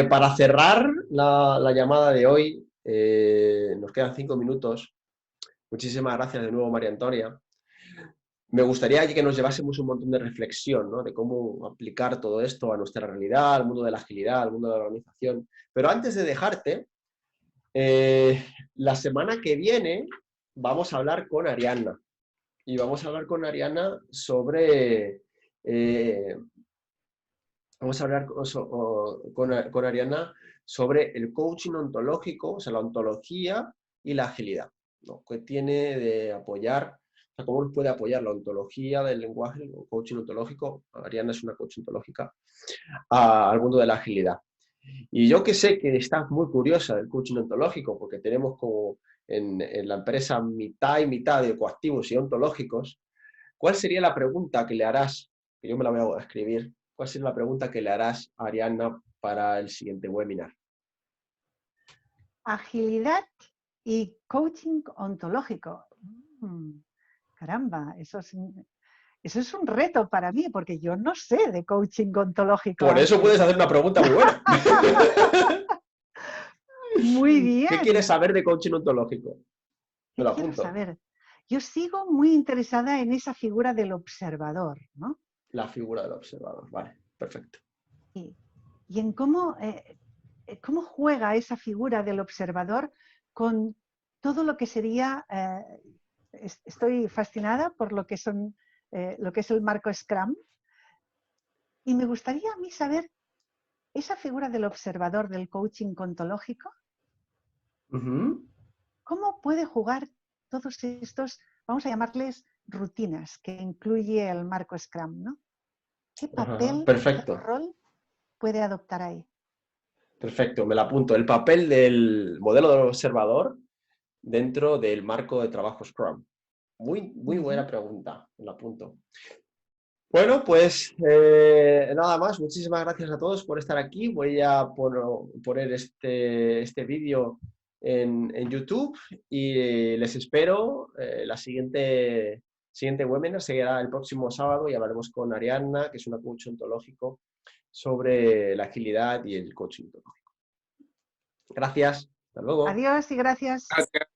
para cerrar la llamada de hoy, nos quedan 5 minutos. Muchísimas gracias de nuevo, María Antonia. Me gustaría que nos llevásemos un montón de reflexión, ¿no? De cómo aplicar todo esto a nuestra realidad, al mundo de la agilidad, al mundo de la organización. Pero antes de dejarte, la semana que viene vamos a hablar con Arianna. Y vamos a hablar con Arianna sobre... vamos a hablar con Arianna sobre el coaching ontológico, o sea, la ontología y la agilidad, ¿no? ¿Qué tiene de apoyar? O sea, ¿cómo nos puede apoyar la ontología del lenguaje, el coaching ontológico? Arianna es una coach ontológica, al mundo de la agilidad. Y yo que sé que estás muy curiosa del coaching ontológico, porque tenemos como en la empresa mitad y mitad de coactivos y ontológicos, ¿cuál sería la pregunta que le harás? Que yo me la voy a escribir. ¿Cuál sería la pregunta que le harás a Arianna para el siguiente webinar? Agilidad y coaching ontológico. Caramba, eso es un reto para mí, porque yo no sé de coaching ontológico. Por eso puedes hacer una pregunta muy buena. Muy bien. ¿Qué quieres saber de coaching ontológico? Me lo Quiero apunto. saber. Yo sigo muy interesada en esa figura del observador, ¿no? La figura del observador, vale, perfecto. Y en cómo juega esa figura del observador con todo lo que sería... estoy fascinada por lo que es el marco Scrum, y me gustaría a mí saber esa figura del observador del coaching ontológico, ¿cómo puede jugar todos estos, vamos a llamarles rutinas, que incluye el marco Scrum, ¿no? ¿Qué papel, perfecto. qué rol puede adoptar ahí? Perfecto, me la apunto. El papel del modelo del observador dentro del marco de trabajo Scrum. Muy buena pregunta, me la apunto. Bueno, pues nada más. Muchísimas gracias a todos por estar aquí. Voy a poner este vídeo en YouTube y les espero. La siguiente webinar seguirá el próximo sábado y hablaremos con Arianna, que es una coach ontológico, sobre la agilidad y el coaching ontológico. Gracias. Hasta luego. Adiós y gracias. Gracias.